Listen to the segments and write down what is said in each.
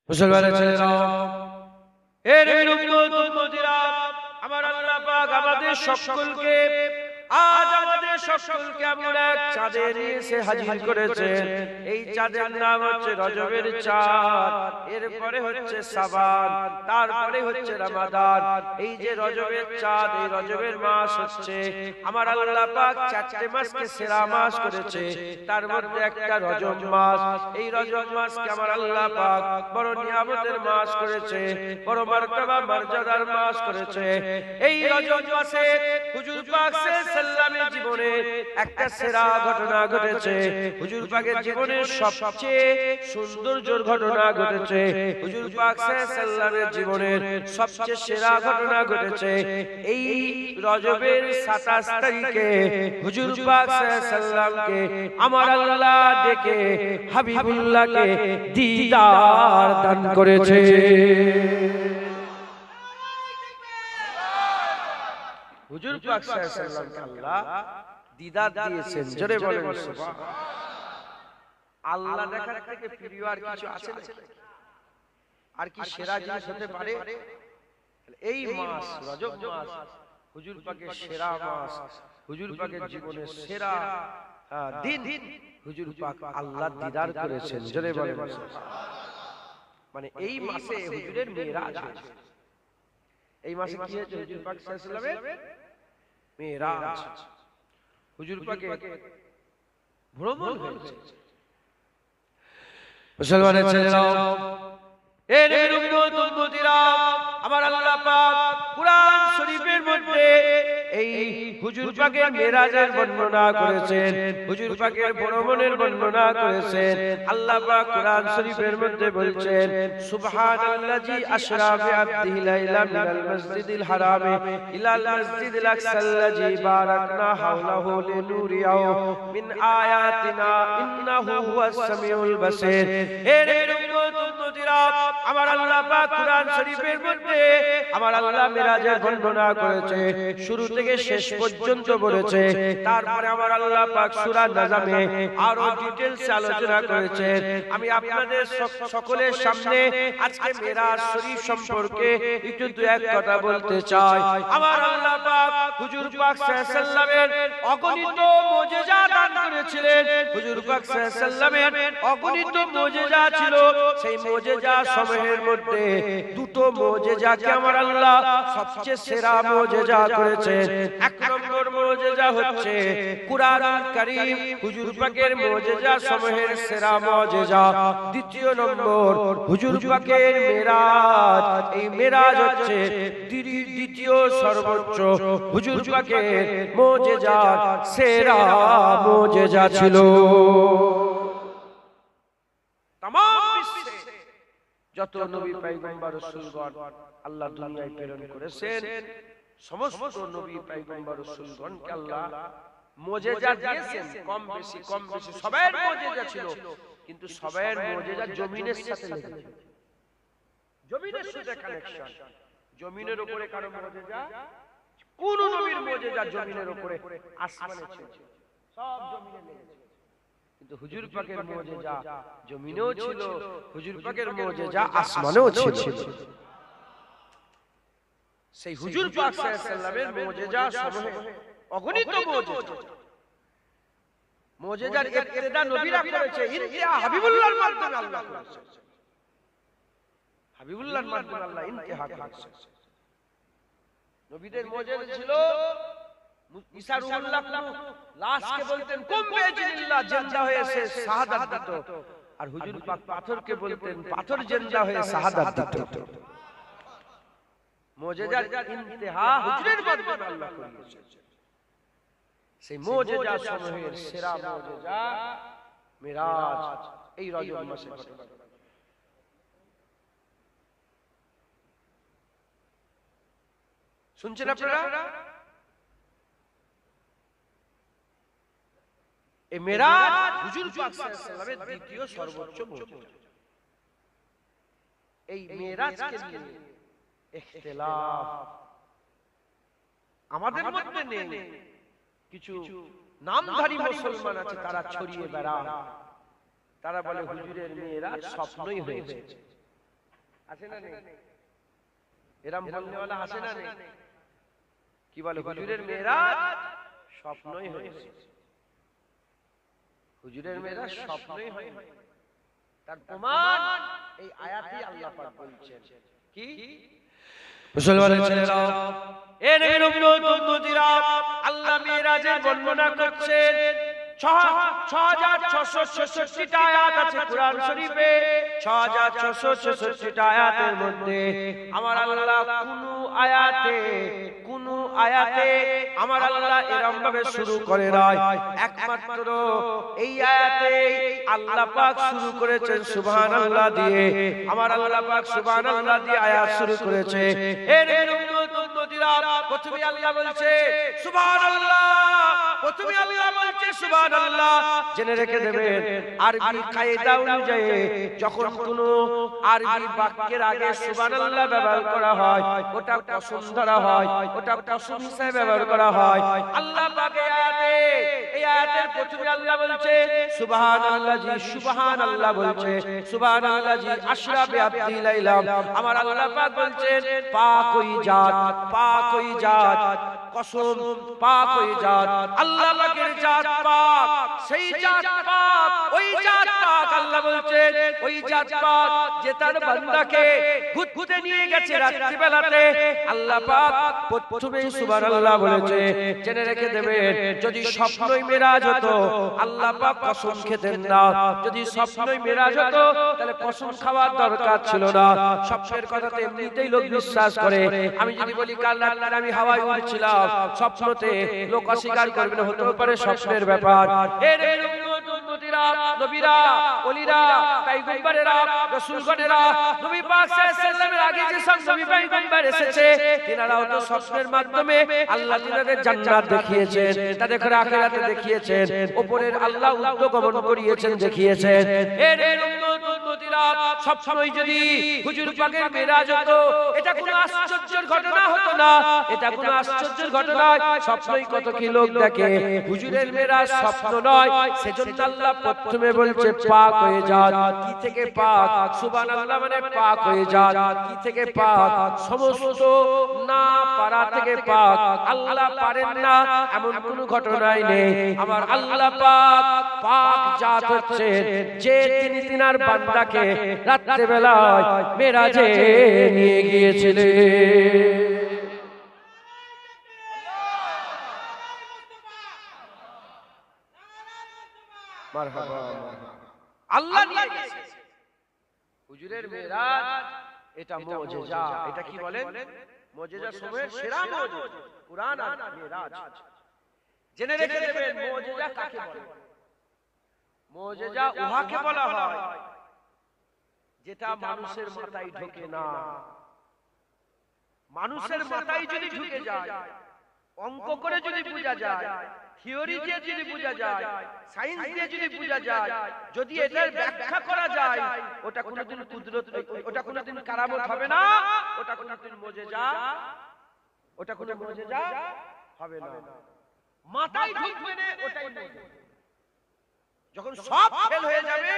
মুসলমানের ছেলেরা, এর বিরুদ্ধ উম্মতিরা, আমার আল্লাহ পাক আমাদের সকলকে আজ আমাদের সকলকে এমন এক চাঁদে এসে হাজির করেছেন। এই চাঁদের নাম হচ্ছে রজবের চাঁদ, এরপরে হচ্ছে শাবান, তারপরে হচ্ছে রমাদান। এই যে রজবের চাঁদ, এই রজবের মাস হচ্ছে আমার আল্লাহ পাক চারটি মাসকে সেরা মাস করেছে, তার মধ্যে একটা রজব মাস। এই রজব মাসকে আমার আল্লাহ পাক বড় নিয়ামতের মাস করেছে, বড় মর্তবা মর্যাদার মাস করেছে। এই রজব মাসে হুজুর পাক সাল্লামের জীবনে একটা সেরা ঘটনা ঘটেছে। হুজুর পাকের জীবনের সবচেয়ে সৌন্দর্যের ঘটনা ঘটেছে। হুজুর পাক সাল্লামের জীবনের সবচেয়ে সেরা ঘটনা ঘটেছে এই রজবের 27 তারিখে। হুজুর পাক সাল্লামকে আমার আল্লাহ ডেকে হাবিবুল্লাহকে দিদার দান করেছে। হুজুর পাক সাল্লাল্লাহু আল্লাহ দিদার দিয়েছেন, জোরে বলেন সুবহানাল্লাহ। আল্লাহ দেখার থেকে প্রিয় আর কিছু আছে না? আর কি সেরা জিনিস হতে পারে? এই মাস রজব মাস হুজুর পাকের সেরা মাস, হুজুর পাকের জীবনের সেরা দিন। হুজুর পাক আল্লাহ দিদার করেছেন, জোরে বলেন সুবহানাল্লাহ। মানে এই মাসে হুজুরের মেরাজ হয়েছে। এই মাসে কি হয়েছে? হুজুর পাক সাল্লাল্লাহু আলাইহি ওয়াসাল্লামের মেরাজ, হুজুর পাকের ভ্রমণ হয়েছে। মুসলমানের ছেলেরা, এর উম্মতিরা, আমার আল্লাহ পাক কুরআন শরীফের মধ্যে এই হুজুর পাকের মেরাজের বর্ণনা করেছেন, হুজুর পাকের ভ্রমণের বর্ণনা করেছেন। আল্লাহ পাক কুরআন শরীফের মধ্যে বলছেন, সুবহানাল্লাযী আশরা বিআবদিহি লাইলাম মিনাল মাসজিদিল হারামি ইলাল মাসজিদিল আকসাল্লাযী বারাকনা হাওলাহু লিনুরিয়াহু মিন আয়াতিনা ইন্নাহু হুয়াস সামিউল বাসীর। এর উম্মতিরা, আমার আল্লাহ পাক কুরআন শরীফের মধ্যে আমার আল্লাহ মেরাজের বর্ণনা করেছে, শুরু থেকে শেষ পর্যন্ত বলেছে। তারপরে আমার আল্লাহ পাক সূরা নাজমে আরো ডিটেইলস আলোচনা করেছেন। আমি আপনাদের সকলের সামনে আজকে মেরাজ শরীফ সম্পর্কে একটু দু এক কথা বলতে চাই। আমার আল্লাহ পাক হুজুর পাক সাল্লাল্লাহু আলাইহি ওয়াসাল্লামের অগণিত মুজিজা দান করেছিলেন। হুজুর পাক সাল্লাল্লাহু আলাইহি ওয়াসাল্লামের অগণিত মুজিজা ছিল। সেই মুজিজা সমূহের মধ্যে দুটো মুজিজাকে আমার আল্লাহ সবচেয়ে সেরা মুজিজা করেছেন। এক নম্বর মুজিজা হচ্ছে কুরআনুল কারীম, হুজুর পাকের মুজিজা সমূহের সেরা মুজিজা। দ্বিতীয় নম্বর হুজুর পাকের মেরাজ। এই মেরাজ হচ্ছে দ্বিতীয় সর্বোচ্চ হুজুর পাকের মুজিজা সেরা মুজিজা ছিল। तमाम বিশ্বে যত নবী পয়গম্বর রাসূলগণ আল্লাহ দুনিয়ায় প্রেরণ করেছেন, সমস্ত নবী পয়গম্বর রাসূলগণকে আল্লাহ মুজিজা দিয়েছেন। কম বেশি সবার মুজিজা ছিল, কিন্তু সবার মুজিজা জমিনের সাথে লেগেছে, জমিনের সাথে কানেকশন। জমিনের উপরে কারো মুজিজা, কোন নবীর মুজিজা জমিনের উপরে আসমানে ছিল, সব জমিনে লেগেছে। কিন্তু হুজুর পাকের মুজিজা জমিনেও ছিল, হুজুর পাকের মুজিজা আসমানেও ছিল। সেই হুজুর পাক সাল্লাল্লাহু আলাইহি ওয়াসাল্লামের মুজিজা সমূহে অগণিত মুজিজা। মুজিজার ইবতিদা নবীরা করেছে, ইন্তিহা হাবিবুল্লাহর মাধ্যমে আল্লাহ করেছে। হাবিবুল্লাহর মাধ্যমে আল্লাহ ইন্তিহা করেছে। নবীদের মুজিজা ছিল ঈসা রূহুল্লাহ লাশকে বলতেন কুম বিইজনিল্লাহ, জিন্দা হয়ে সে শাহাদাত দিত। আর হুজুর পাক পাথরকে বলতেন পাথর জিন্দা হয়ে শাহাদাত দিত। মুজিজার ইন্তিহা হুজুরের মাধ্যমে আল্লাহ করেছে। সেই মুজিজা সমূহের সেরা মুজিজা মিরাজ এই রজব মাসে ঘটে। শুনছেন আপনারা? এই মেরাজ হুজুর পাক সাল্লাল্লাহু আলাইহি ওয়াসাল্লামের দ্বিতীয় সর্বোচ্চ মুজিজা। এই মেরাজকে নিয়ে ইখতিলাফ আমাদের মধ্যে নেই। কিছু নামধারী মুসলমান আছে, তারা ছড়িয়ে বেড়ায়, তারা বলে হুজুরের মেরাজ স্বপ্নই হয়েছে। আছে না নেই? এরম বলনেওয়ালা আছে না নেই? কি বলে হুজুরের মেরাজ স্বপ্নই হয়েছে, হুজুরের মেরাজ স্বপ্নই হয়নি। তার প্রমাণ এই আয়াতেই আল্লাহ পাক বলছেন। কি মুসলমানের ছেলেরা, এ নবীর উম্মত-উম্মতিরা, আল্লাহ মেরাজের বর্ণনা করছেন। 6666টা আয়াত আছে কুরআন শরীফে। 6666টা আয়াতের মধ্যে আমার আল্লাহ কোন আয়াতে আমার আল্লাহ এরকম ভাবে শুরু করে নাই। একমাত্র এই আয়াতে আল্লাহ পাক শুরু করেছেন সুবহানাল্লাহ দিয়ে। আমার আল্লাহ পাক সুবহানাল্লাহ দিয়ে আয়াত শুরু করেছে। এ নবীর উম্মত-উম্মতিরা, প্রথমে আল্লাহ বলছে সুবহানাল্লাহ, প্রথমে আল্লাহ বলছে সুবহানাল্লাহ। জেনে রেখে দেবেন, আরবি কায়দা অনুযায়ী যখন কোন আরবি বাক্যের আগে সুবহানাল্লাহ ব্যবহার করা হয়, ওটা কসম ধরা হয়, ওটা কসম হিসেবে ব্যবহার করা হয়। আল্লাহ পাকের আয়াতে, এই আয়াতের প্রথমে আল্লাহ বলছে সুবহানাল্লাহি, সুবহানাল্লাহ বলছে সুবহানাল্লাহি আশরা বিআবদি লাইলাম। আমার আল্লাহ পাক বলছেন পাক ওই জাত, পাক ওই জাত, কসম পাক ওই জাত, আল্লাহ পাকের জাত পাক, সেই জাত পাক, ওই জাত পাক। আল্লাহ বলছেন ওই জাত পাক যে তার বান্দাকে ঘুরতে নিয়ে গেছে রাত্রি বেলাতে। আল্লাহ পাক প্রথমে সুবহানাল্লাহ বলেছে। জেনে রেখে দেবেন, যদি স্বপ্নই মেরাজ হতো আল্লাহ পাক কসম খেতেন না। যদি স্বপ্নই মেরাজ হতো তাহলে কসম খাওয়ার দরকার ছিল না। স্বপ্নের কথাতে এমনিতেই লোক বিশ্বাস করে। আমি যদি বলি কাল রাতে আমি হাওয়ায় উড়ছিলাম, স্বপ্নতে লোক অস্বীকার করবে না, হতে পারে স্বপ্নের ব্যাপার। এর উম্মতিরা, নবীরা, ওলিরা, পয়গম্বরেরা, রাসূলগণেরা, নবী পাক সাল্লাল্লাহু আলাইহি ওয়াসাল্লামের আগে যে সব নবী পয়গম্বর এসেছে, তিনারাও তো স্বপ্নের মাধ্যমে আল্লাহ তিনাদের জান্নাত দেখিয়েছেন, তাদের আখিরাতে দেখিয়েছেন, উপরের আল্লাহ উদ্গমন করিয়েছেন, দেখিয়েছেন। এর উম্মতিরা, সব সময় যদি হুজুর পাকের মেরাজ হতো, এটা কোনো আশ্চর্যের ঘটনা হতো না, এটা কোনো আশ্চর্যের ঘটনা। স্বপ্নই কত কি লোক দেখে, হুজুরের মেরাজ স্বপ্ন নয়। সেজন্য আল্লাহ প্রথমে বলছে পাক হয়ে যান। কি থেকে পাক? সুবহানাল্লাহ মানে পাক হয়ে যান। কি থেকে পাক? সমস্ত না পারা থেকে পাক। আল্লাহ পারেন না এমন কোনো ঘটনাই নেই। আমার আল্লাহ পাক পাক জাত হচ্ছেন যে তিনি তিনার বান্দাকে রাত্রে বেলায় মেরাজে নিয়ে গিয়েছিলেন। মারহাবা, আল্লাহ নিয়ে গেছে। হুজুরের মেরাজ এটা মুজিজা। এটা কি বলেন? মুজিজা সময়ের সেরা মুজিজা কুরআন আর মেরাজ। জেনে রেখে দেবেন মুজিজা কাকে বলে। মুজিজা উহাকে বলা হয় যেটা মানুষের মাথায় ঢোকে না। মানুষের মাথায় যদি ঢুকে যায়, অঙ্ক করে যদি বোঝা যায়, থিওরি দিয়ে যদি বোঝা যায়, সায়েন্স দিয়ে যদি বোঝা যায়, যদি এটার ব্যাখ্যা করা যায়, ওটা কোনোদিন কুদরত, ওটা কোনোদিন কারামত হবে না, ওটা কোনোদিন মুজিজা, ওটা কোনো মুজিজা হবে না। মাথায় ঢুকবে না, ওটাই মুজিজা। যখন সব ফেল হয়ে যাবে,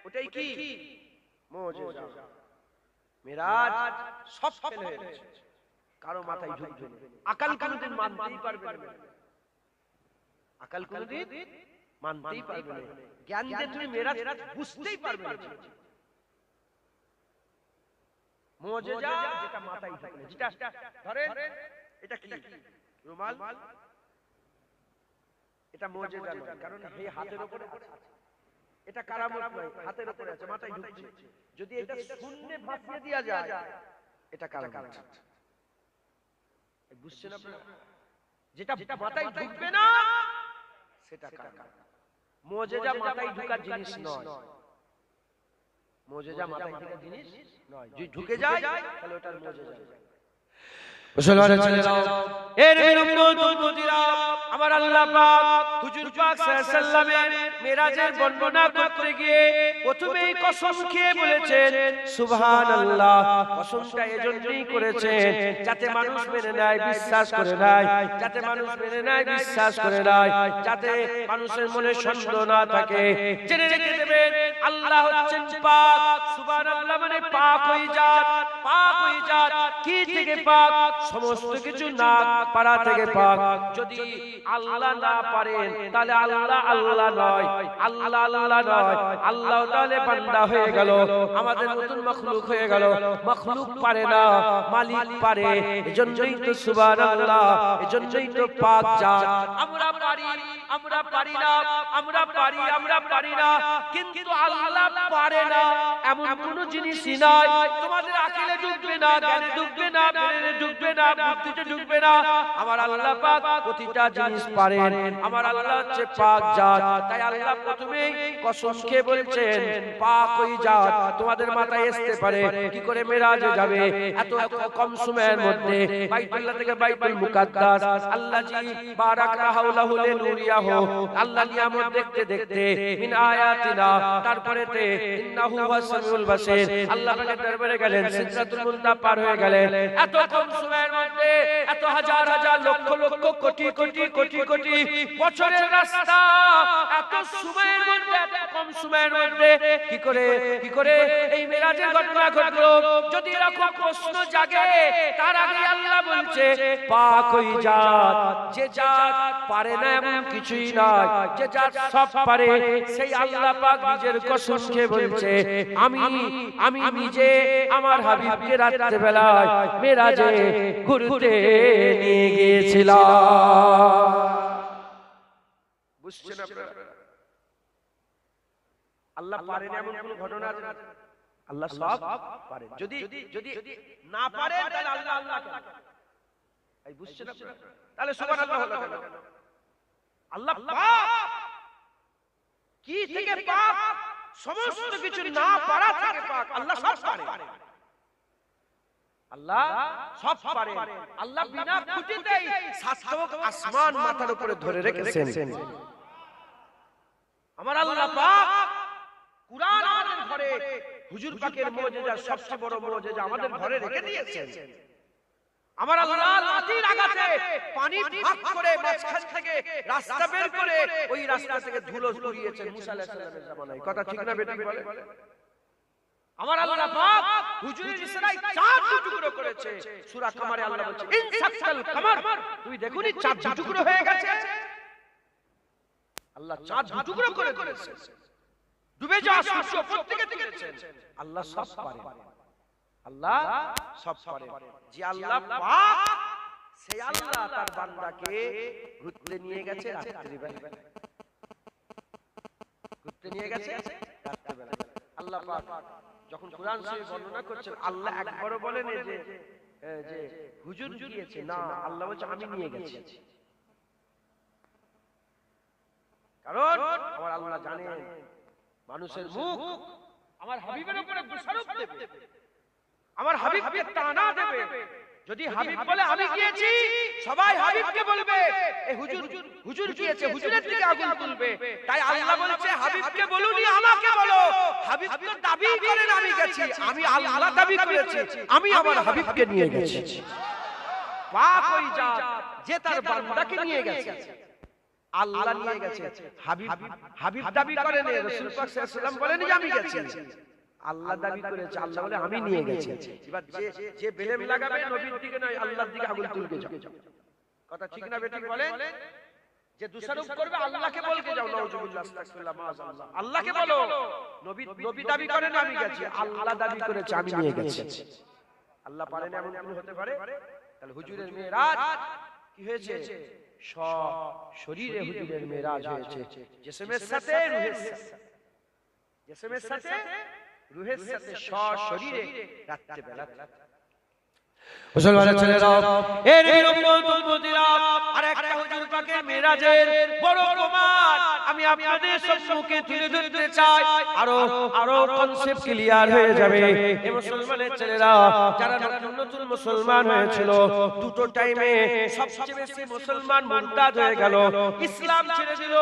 ওটাই কি মুজিজা। মেরাজ সব ফেল হয়ে গেছে, কারো মাথায় ঢুকবে না। আকল কোনোদিন মানতেই পারবে না, আকল কোনোদিন মানতেই পারবে না। জ্ঞান দিয়ে তুমি মেরাজ বুঝতেই পারবে না। মুজিজা যেটা মাথায় ঢুকে না, যেটা ধরেন এটা কি রুমাল, এটা মুজিজা নয়, কারণ এই হাতের উপরে আছে। এটা কারামত নয়, হাতের উপরে আছে, মাথায় ঢুকছে। যদি এটা শূন্যে ভাসিয়ে দেয়া যায়, এটা কারামত। বুঝছেন আপনারা? যেটা মাথায় ঢুকবে না সেটা কারামত। মুজিজা মাথায় ঢোকার জিনিস নয়, মুজিজা মাথায় ঢোকার জিনিস নয়। যদি ঢুকে যায় তাহলে ওটার মুজিজা। মুসলমানের ছেলেরাও, এর বিরুদ্ধ উম্মতিরা, আমার আল্লাহ পাক হুজুর পাক সাল্লাল্লাহু আলাইহি সাল্লামের মেরাজের বর্ণনা করতে গিয়ে প্রথমেই কসম খেয়ে বলেছেন সুবহানাল্লাহ। কসমটা এজন্যই করেছেন যাতে মানুষ মেনে নেয়, বিশ্বাস করে নেয়, যাতে মানুষ মেনে নেয়, বিশ্বাস করে নেয়, যাতে মানুষের মনে সন্দেহ না থাকে। জেনে রেখে দেবেন আল্লাহ হচ্ছেন পাক। সুবহানাল্লাহ মানে পাক হয়ে যাত, পাক হয়ে যাত। কি থেকে পাক? সমস্ত কিছু না পারা থেকে পাক। যদি আল্লাহ না পারেন তাহলে আল্লাহ আল্লাহ নয়, আল্লাহ আল্লাহ নয়, আল্লাহ তাহলে বান্দা হয়ে গেল, আমাদের নতুন মাখলুক হয়ে গেল। মাখলুক পারে না, মালিক পারে। এজন্যই তো সুবহানাল্লাহ, এজন্যই তো পাক জাত। আমরা পারি, আমরা পারি না, আমরা পারি, আমরা পারি না, কিন্তু আল্লাহ পারে না এমন কোন জিনিসই নাই। তোমাদের আকলে ঢুকবে না, জ্ঞানে ঢুকবে না, ব্রেনে ঢুকবে না, বুদ্ধিতে ঢুকবে না। আমার আল্লাহ পাক প্রতিটা জিনিস পারেন। আমার আল্লাহ হচ্ছে পাক জাত। তাই আল্লাহ প্রথমেই কসম খেয়ে বলছেন পাক ওই জাত। তোমাদের মাথায় আসতে পারে কি করে মেরাজে যাবে এত কম সময়ের মধ্যে? বাইতুল্লাহ থেকে বাইতুল মুকাদ্দাস আল্লাহ জি বারাক রাহুলাহু লিনুরিয়াহু, আল্লাহ নিয়ামত দেখতে দেখতে মিন আয়াতিনা, তারপরেতে ইন্নাহু ওয়াসামিউল বাসীর, আল্লাহ পাকের দরবারে গেলেন, সিদরাতুল মুনতাহা পার হয়ে গেলেন। এত কম সময়ের মধ্যে, এত হাজার হাজার লক্ষ লক্ষ কোটি কোটি কোটি কোটি বছরের রাস্তা, এত সময়ের মধ্যে, এত কম সময়ের মধ্যে কি করে এই মেরাজের ঘটনা ঘটলো? যদি এরকম প্রশ্ন জাগে, তার আগে আল্লাহ বলছে পাক ওই জাত, যে জাত পারে না এমন কিছুই নাই, যে জাত সব পারে। সেই আল্লাহ পাক নিজের কসম খেয়ে বলছে আমি নিজে আমার হাবিবকে রাতের বেলায় মেরাজে ঘুরতে নিয়ে গিয়েছিলাম। বুঝছেন আপনারা? আল্লাহ পারেন এমন কোন ঘটনা আছে? আল্লাহ সব পারেন। যদি যদি না পারেন তাহলে আল্লাহ আল্লাহ কেন? এই বুঝছেন আপনারা? তাহলে সুবহানাল্লাহ হলো কেন? আল্লাহ পাক। কি থেকে পাক? সমস্ত কিছু না পারা থেকে পাক। আল্লাহ সব পারে, আল্লাহ সব পারে। আল্লাহ বিনা খুঁটিতেই সাত আসমান মাথার উপরে ধরে রেখেছেন। আমার আল্লাহ পাক কুরআন আমাদের ঘরে, হুজুর পাকের মুজিজা, সবচেয়ে বড় মুজিজা আমাদের ঘরে রেখে দিয়েছেন। আমার আল্লাহ লাঠির আঘাতে পানি ভাগ করে মাঝখান থেকে রাস্তা বের করে ওই রাস্তা থেকে ধুলো উড়িয়েছেন মুসা আলাইহিস সালামের জামানায়। কথা ঠিক না বেটি বলে? আমার আল্লাহ পাক হুজুরের ইশারায় চাঁদ টুকরো করেছে। সূরা কামারে আল্লাহ বলছে ইনসাকাল কামার, তুমি দেখোনি চাঁদ টুকরো হয়ে গেছে? আল্লাহ চাঁদ টুকরো করে দিয়েছে। ডুবে যাওয়া সূর্য প্রত্যেকে তুলেছেন। আল্লাহ সব পারে, আল্লাহ সব পারে। যে আল্লাহ পাক, সেই আল্লাহ তার বান্দাকে ঘুরতে নিয়ে গেছে রাত্রিবেলা, ঘুরতে নিয়ে গেছে রাত্রিবেলা। আল্লাহ পাক যখন কুরআন শরীফ বর্ণনা করছেন, আল্লাহ একবারও বলেন যে হুজুর গিয়েছে না, আল্লাহ বলছে আমি নিয়ে গেছি। কারণ আমার আল্লাহ জানেন মানুষের মুখ আমার হাবিবের উপরে দোষারোপ দেবে, আমার হাবিবকে টানা দেবে। যদি হাবিব বলে আমি গিয়েছি, সবাই হাবিবকে বলবে এই হুজুর গিয়েছে, হুজুরের দিকে আগুন তুলবে। তাই আল্লাহ বলছে হাবিবকে বলুনি, আমাকে বলো। হাবিব তো দাবি করেন আমি গেছি, আমি আল্লাহ দাবি করেছি আমি আমার হাবিবকে নিয়ে গেছি। পাক ওই জাত যে তার বান্দাকে নিয়ে গেছে, আল্লাহ নিয়ে গেছে। হাবিব দাবি করেন, রাসূল পাক সাল্লাল্লাহু আলাইহি ওয়াসাল্লাম বলেন যে আমি গেছি, আল্লাহ দাবি করেছে, আল্লাহ বলে আমি নিয়ে গেছি। এবার যে বেলেম লাগাবে নবীর দিকে নয় আল্লাহর দিকে আগুন তুলকে যাও। কথা ঠিক না বেটি বলেন? যে দোষারোপ করবে আল্লাহকে বলকে যাও, নাউজুবিল্লাহ আস্তাগফিরুল্লাহ মাআযাল্লাহ। আল্লাহকে বলো নবী দাবি করেন আমি গেছি, আল্লাহ দাবি করেছে আমি নিয়ে গেছি। আল্লাহ পারেন এমন কি হতে পারে? তাহলে হুজুরের মেরাজ কি হয়েছে? শরীরে হুজুরের মেরাজ হয়েছে, জিসমের সাথে রূহের সাথে, জিসমের সাথে রূহের সাথে শরীরে রাত্রিবেলা। মুসলমানের ছেলেরা, এর বিরুদ্ধে আর একটা হুজুর পাকের মেরাজের বড় প্রমাণ আমি আপনাদের সম্মুখে তুলে ধরতে চাই, আরো কনসেপ্ট ক্লিয়ার হয়ে যাবে। এই মুসলমানের ছেলেরা যারা নতুন নতুন মুসলমান হয়েছিল, দুটো টাইমে সবচেয়ে বেশি মুসলমান মুরতাদ হয়ে গেল, ইসলাম ছেড়ে দিল।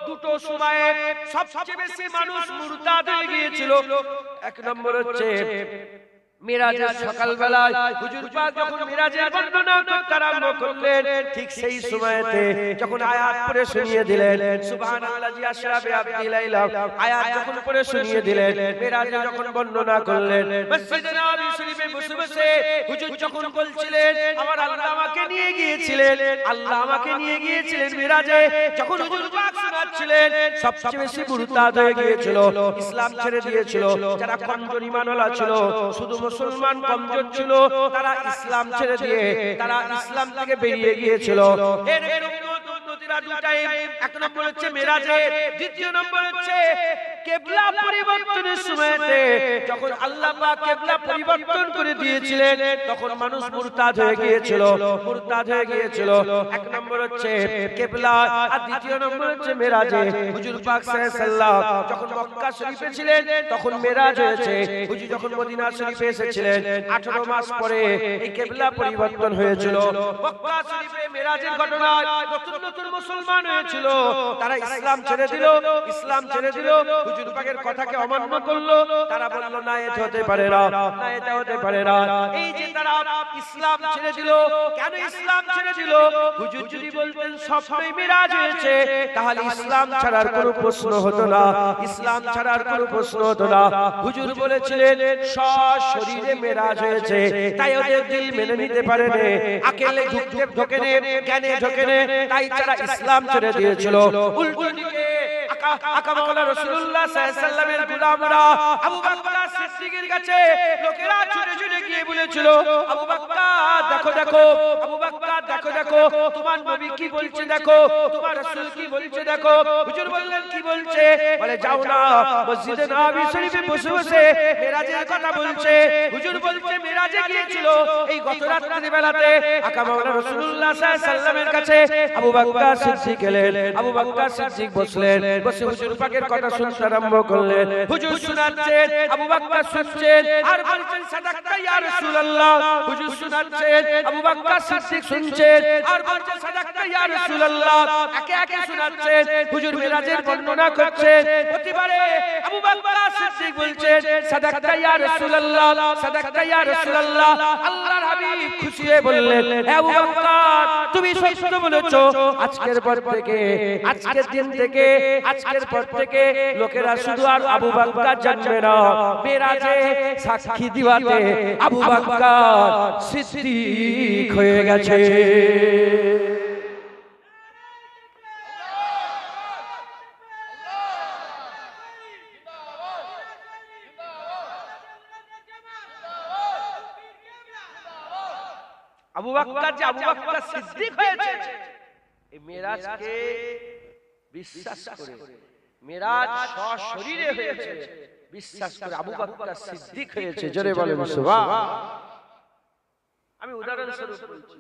দুটো সময়ে সবচেয়ে বেশি মানুষ মুরতাদ হয়ে গিয়েছিল। এক নম্বর হচ্ছে মিরাজের সকালবেলায় হুজুর পাক যখন মিরাজের বর্ণনা করতে আরম্ভ করলেন, ঠিক সেই সময়তে যখন আয়াত পড়ে শুনিয়ে দিলেন, সুবহানাল্লাহি আশরাফি আব্দি লাইলা আয়াত যখন পড়ে শুনিয়ে দিলেন, মিরাজে যখন বর্ণনা করলেন, মসজিদে নববী শরীফে বসে বসে হুজুর যখন বলছিলেন আমার আল্লাহ আমাকে নিয়ে গিয়েছিলেন, আল্লাহ আমাকে নিয়ে গিয়েছিলেন মিরাজে, যখন হুজুর পাক শোনাচ্ছিলেন, সবচেয়ে বেশি মুরতাদ হয়ে গিয়েছিল, ইসলাম ছেড়ে দিয়েছিল। যারা কমজোর ঈমানওয়ালা ছিল, শুধু মুসলমান কমজোর ছিল, তারা ইসলাম ছেড়ে দিয়ে তারা ইসলাম থেকে বেরিয়ে গিয়েছিল। এর উম্মতরা দুটাই, এক নম্বর হচ্ছে মিরাজে, দ্বিতীয় নম্বর হচ্ছে কিবলা পরিবর্তনের সময়তে যখন আল্লাহ পাক কিবলা পরিবর্তন করে দিয়েছিলেন, তখন মানুষ মুরতাদ হয়ে গিয়েছিল, মুরতাদ হয়ে গিয়েছিল। এক নম্বর হচ্ছে কিবলা, আর দ্বিতীয় নম্বর হচ্ছে মিরাজে। হুজুর পাক সাল্লাল্লাহু আলাইহি ওয়াসাল্লাম যখন মক্কা শরীফে ছিলেন, তখন মিরাজ হয়েছে। হুজুর যখন মদিনা শরীফে এসেছিলেন, 18 মাস পরে এই কিবলা পরিবর্তন হয়েছিল। মক্কা শরীফে মিরাজের ঘটনায় নতুন নতুন মুসলমান হয়েছিল, তারা ইসলাম ছেড়ে দিল, ইসলাম ছেড়ে দিল, হুজুর পাকের কথাকে অমান্য করলো। তারা বলল না, এটা হতে পারে না, না এটা হতে পারে না। এই যে তারা ইসলাম ছেড়ে দিল, কেন ইসলাম ছেড়ে দিল? হুজুর যদি বলতেন স্বপ্নে মিরাজ হয়েছে, তাহলে ইসলাম ছাড়ার কোনো প্রশ্ন হতো না, ইসলাম ছাড়ার কোনো প্রশ্ন হতো না। হুজুর বলেছিলেন সশরীরে মিরাজ হয়েছে, তাই ওদের দিল মেনে নিতে পারেনি, আকলে ঢোকেনি, জ্ঞানে ঢোকেনি, তাই তারা ইসলাম ছেড়ে দিয়েছিল। উল্টো দিকে আকা মাওলানা রাসূলুল্লাহ সাল্লাল্লাহু আলাইহি ওয়াসাল্লামের গোলামরা আবু বকর সিদ্দিকের কাছে লোকেরা ছুটে ছুটে গিয়ে বলেছিল, আবু বকর দেখো দেখো, আবু বকর দেখো দেখো, তোমার নবী কি বলছে দেখো, তোমার রাসূল কি বলছে দেখো। হুজুর বললেন কি বলছে? বলে যাও না, মসজিদে নববী শরীফে বসে বসে মিরাজের কথা বলছে। হুজুর বলছে মিরাজে গিয়েছিল এই গত রাত্রি বেলাতে। আকা মাওলানা রাসূলুল্লাহ সাল্লাল্লাহু আলাইহি ওয়াসাল্লামের কাছে আবু বকর সিদ্দিক এলেন। আবু বকর সিদ্দিক বসলেন, বসে হুজুর পাকের কথা শুনতে আরম্ভ করলেন। হুজুর শোনাচ্ছেন, আবু বকর শুনছেন, আর বলছেন সাদাকতা ইয়া রাসূলুল্লাহ। হুজুর শোনাচ্ছেন, আবু বকর সিদ্দিক শুনছেন, আর বলছেন সাদাকতা ইয়া রাসূলুল্লাহ। একে একে শোনাচ্ছেন, হুজুর মিরাজের বর্ণনা করছেন। প্রতিবারে আবু বকর সিদ্দিক বলছেন সাদাকতা ইয়া রাসূলুল্লাহ, সাদাকতা ইয়া রাসূলুল্লাহ। আল্লাহর হাবিব খুশি হয়ে বললেন, আবু বকর তুমি সত্য বলেছো, আজকের পর থেকে, আজকের দিন থেকে, আজকের পর থেকে লোকেরা শুধু আর আবু বকর জানবে না, মিরাজে সাক্ষী দিওয়াতে আবু বকর সিদ্দিক হয়ে গেছে। আবু বকর যে আবু বকর সিদ্দিক হয়েছে, এই মিরাজকে বিশ্বাস করে, মিরাজ সশরীরে হয়েছে বিশ্বাস করে আবু বকর সিদ্দিক হয়েছে। জোরে বলেন সুবহান। আমি উদাহরণস্বরূপ বলছি,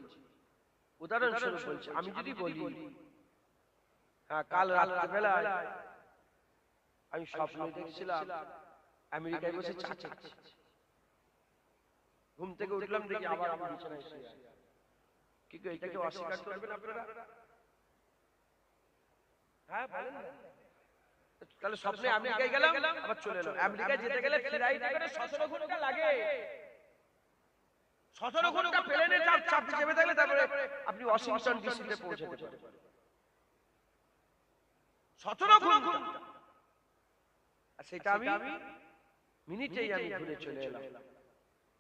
উদাহরণস্বরূপ বলছি। আমি যদি বলি কাল রাত বেলায় আমি স্বপ্নে দেখছিলাম আমেরিকায় বসে চা খাচ্ছি, ঘুম থেকে উঠলাম দেখি আবার আমি বিছানায় শুয়ে আছি। কি গো, এটাকে অস্বীকার করবেন আপনারা? হ্যাঁ বলেন। তাহলে স্বপ্নে আমেরিকায় গেলাম, আবার চলে এলাম। আমেরিকায় যেতে গেলে ফ্লাইট করে 17 ঘন্টা লাগে। 17 ঘন্টা প্লেনে চাপে চেপে থাকলে তারপরে আপনি ওয়াশিংটন ডিসিতে পৌঁছাতে পারবেন। 17 ঘন্টা। আর সেটা আমি মিনিটেই আমি ঘুরে চলে এলাম।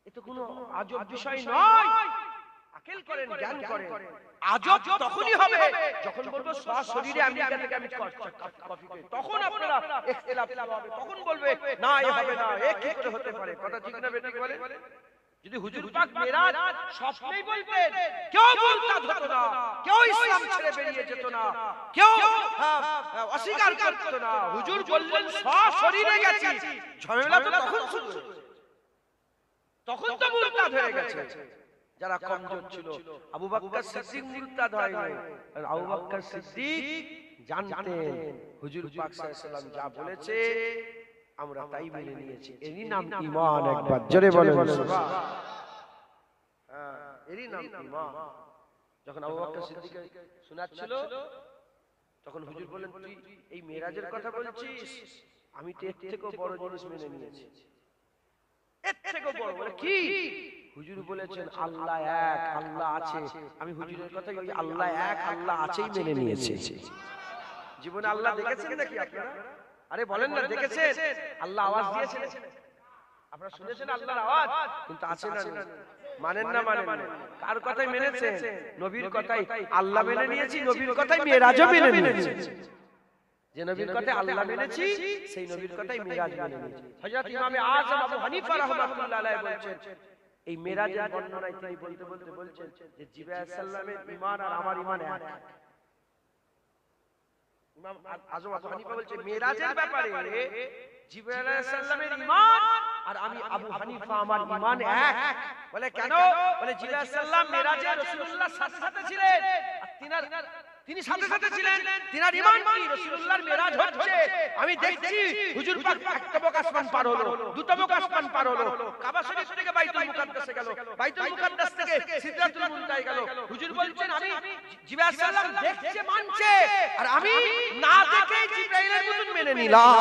এটা কোনো আজব বিষয় নয়। আকেল করেন, জ্ঞান করেন। আজব তখনই হবে যখন বলবো সশরীরে আমেরিকা থেকে আমি কফি খাই, তখন আপনারা ইখতিলাফ হবে, তখন বলবে না এ হবে না, এ কি করে হতে পারে। কথা ঠিক না বেঠিক বলেন? যদি হুজুর পাক মিরাজ স্বপ্নেই বলতেন, কেউ মুরতাদ হতো না, কেউ ইসলাম ছেড়ে বেরিয়ে যেত না, কেউ অস্বীকার করতো না। হুজুর বললেন সশরীরে গেছি, ঝামেলা তো তখন শুরু, তখন তো মুরতাদ হয়ে গেছে। যারা কমজোর ছিল। আবু বকর সিদ্দিক মুরতাদ হয়নি, আর আবু বকর সিদ্দিক জানতেন হুজুর পাক সাল্লাল্লাহু আলাইহি ওয়াসাল্লাম যা বলেছে আমরা তাই মেনে নিয়েছি। এরই নাম ঈমান। একবার জোরে বলেন সুবহান। এরই নাম ঈমান। যখন আবু বকর সিদ্দিক শোনাচ্ছিল তখন হুজুর বলেন, তুই এই মেরাজের কথা বলছিস, আমি তো এর থেকেও বড় জিনিস মেনে নিয়েছি। এর থেকেও বড় বলে কি? হুজুর বলেছেন আল্লাহ এক, আল্লাহ আছে। আমি হুজুরের কথা ওই আল্লাহ এক, আল্লাহ আছেই মেনে নিয়েছি। জীবনে আল্লাহ দেখেছেন নাকি আপনারা? আরে বলেন না, দেখেছেন? আল্লাহ আওয়াজ দিয়েছেন, আপনারা শুনেছেন আল্লাহর আওয়াজ, কিন্তু আছে না? মানেন না? মানেন না? কার কথাই মেনেছেন? নবীর কথাই। আল্লাহ মেনে নিয়েছি, নবীর কথাই মেরাজও মেনে নিয়েছি। যে নবীর কথাই আল্লাহ মেনেছি, সেই নবীর কথাই মেরাজ মেনে নিয়েছি। হযরত ইমাম আযম আবু হানিফা রাহমাতুল্লাহ আলাইহি বলেছেন, এই মেরাজের বর্ণনায় তিনি বলতে বলতে বলছেন যে জিবরাইল আলাইহিস সালামের ঈমান আর আমার ঈমান এক। ইমাম আযম আবু হানিফা বলছে মেরাজের ব্যাপারে জিবরাইল আলাইহিস সালামের ঈমান আর আমি আবু হানিফা আমার ঈমান এক। বলে কেন? বলে জিবরাইল আলাইহিস সালাম মেরাজে রাসূলুল্লাহর সাথে সাথে ছিলেন, আর তিনি সাথে সাথে ছিলেন। তিনার ঈমান কি? রাসূলুল্লাহর মেরাজ হচ্ছে, আমি দেখছি হুজুর পাক একতবক আসমান পার হলো, দুতবক আসমান পার হলো, কাবা শরীফ থেকে বাইতুল মুকাদ্দাসে গেল, বাইতুল মুকাদ্দাস থেকে সিদরাতুল মুনতাহায় গেল। হুজুর বলছেন আমি জিবরাইল আলাইহিস সালাম দেখছে মানছে, আর আমি না দেখে জিবরাইলের মতন মেনে নিলাম।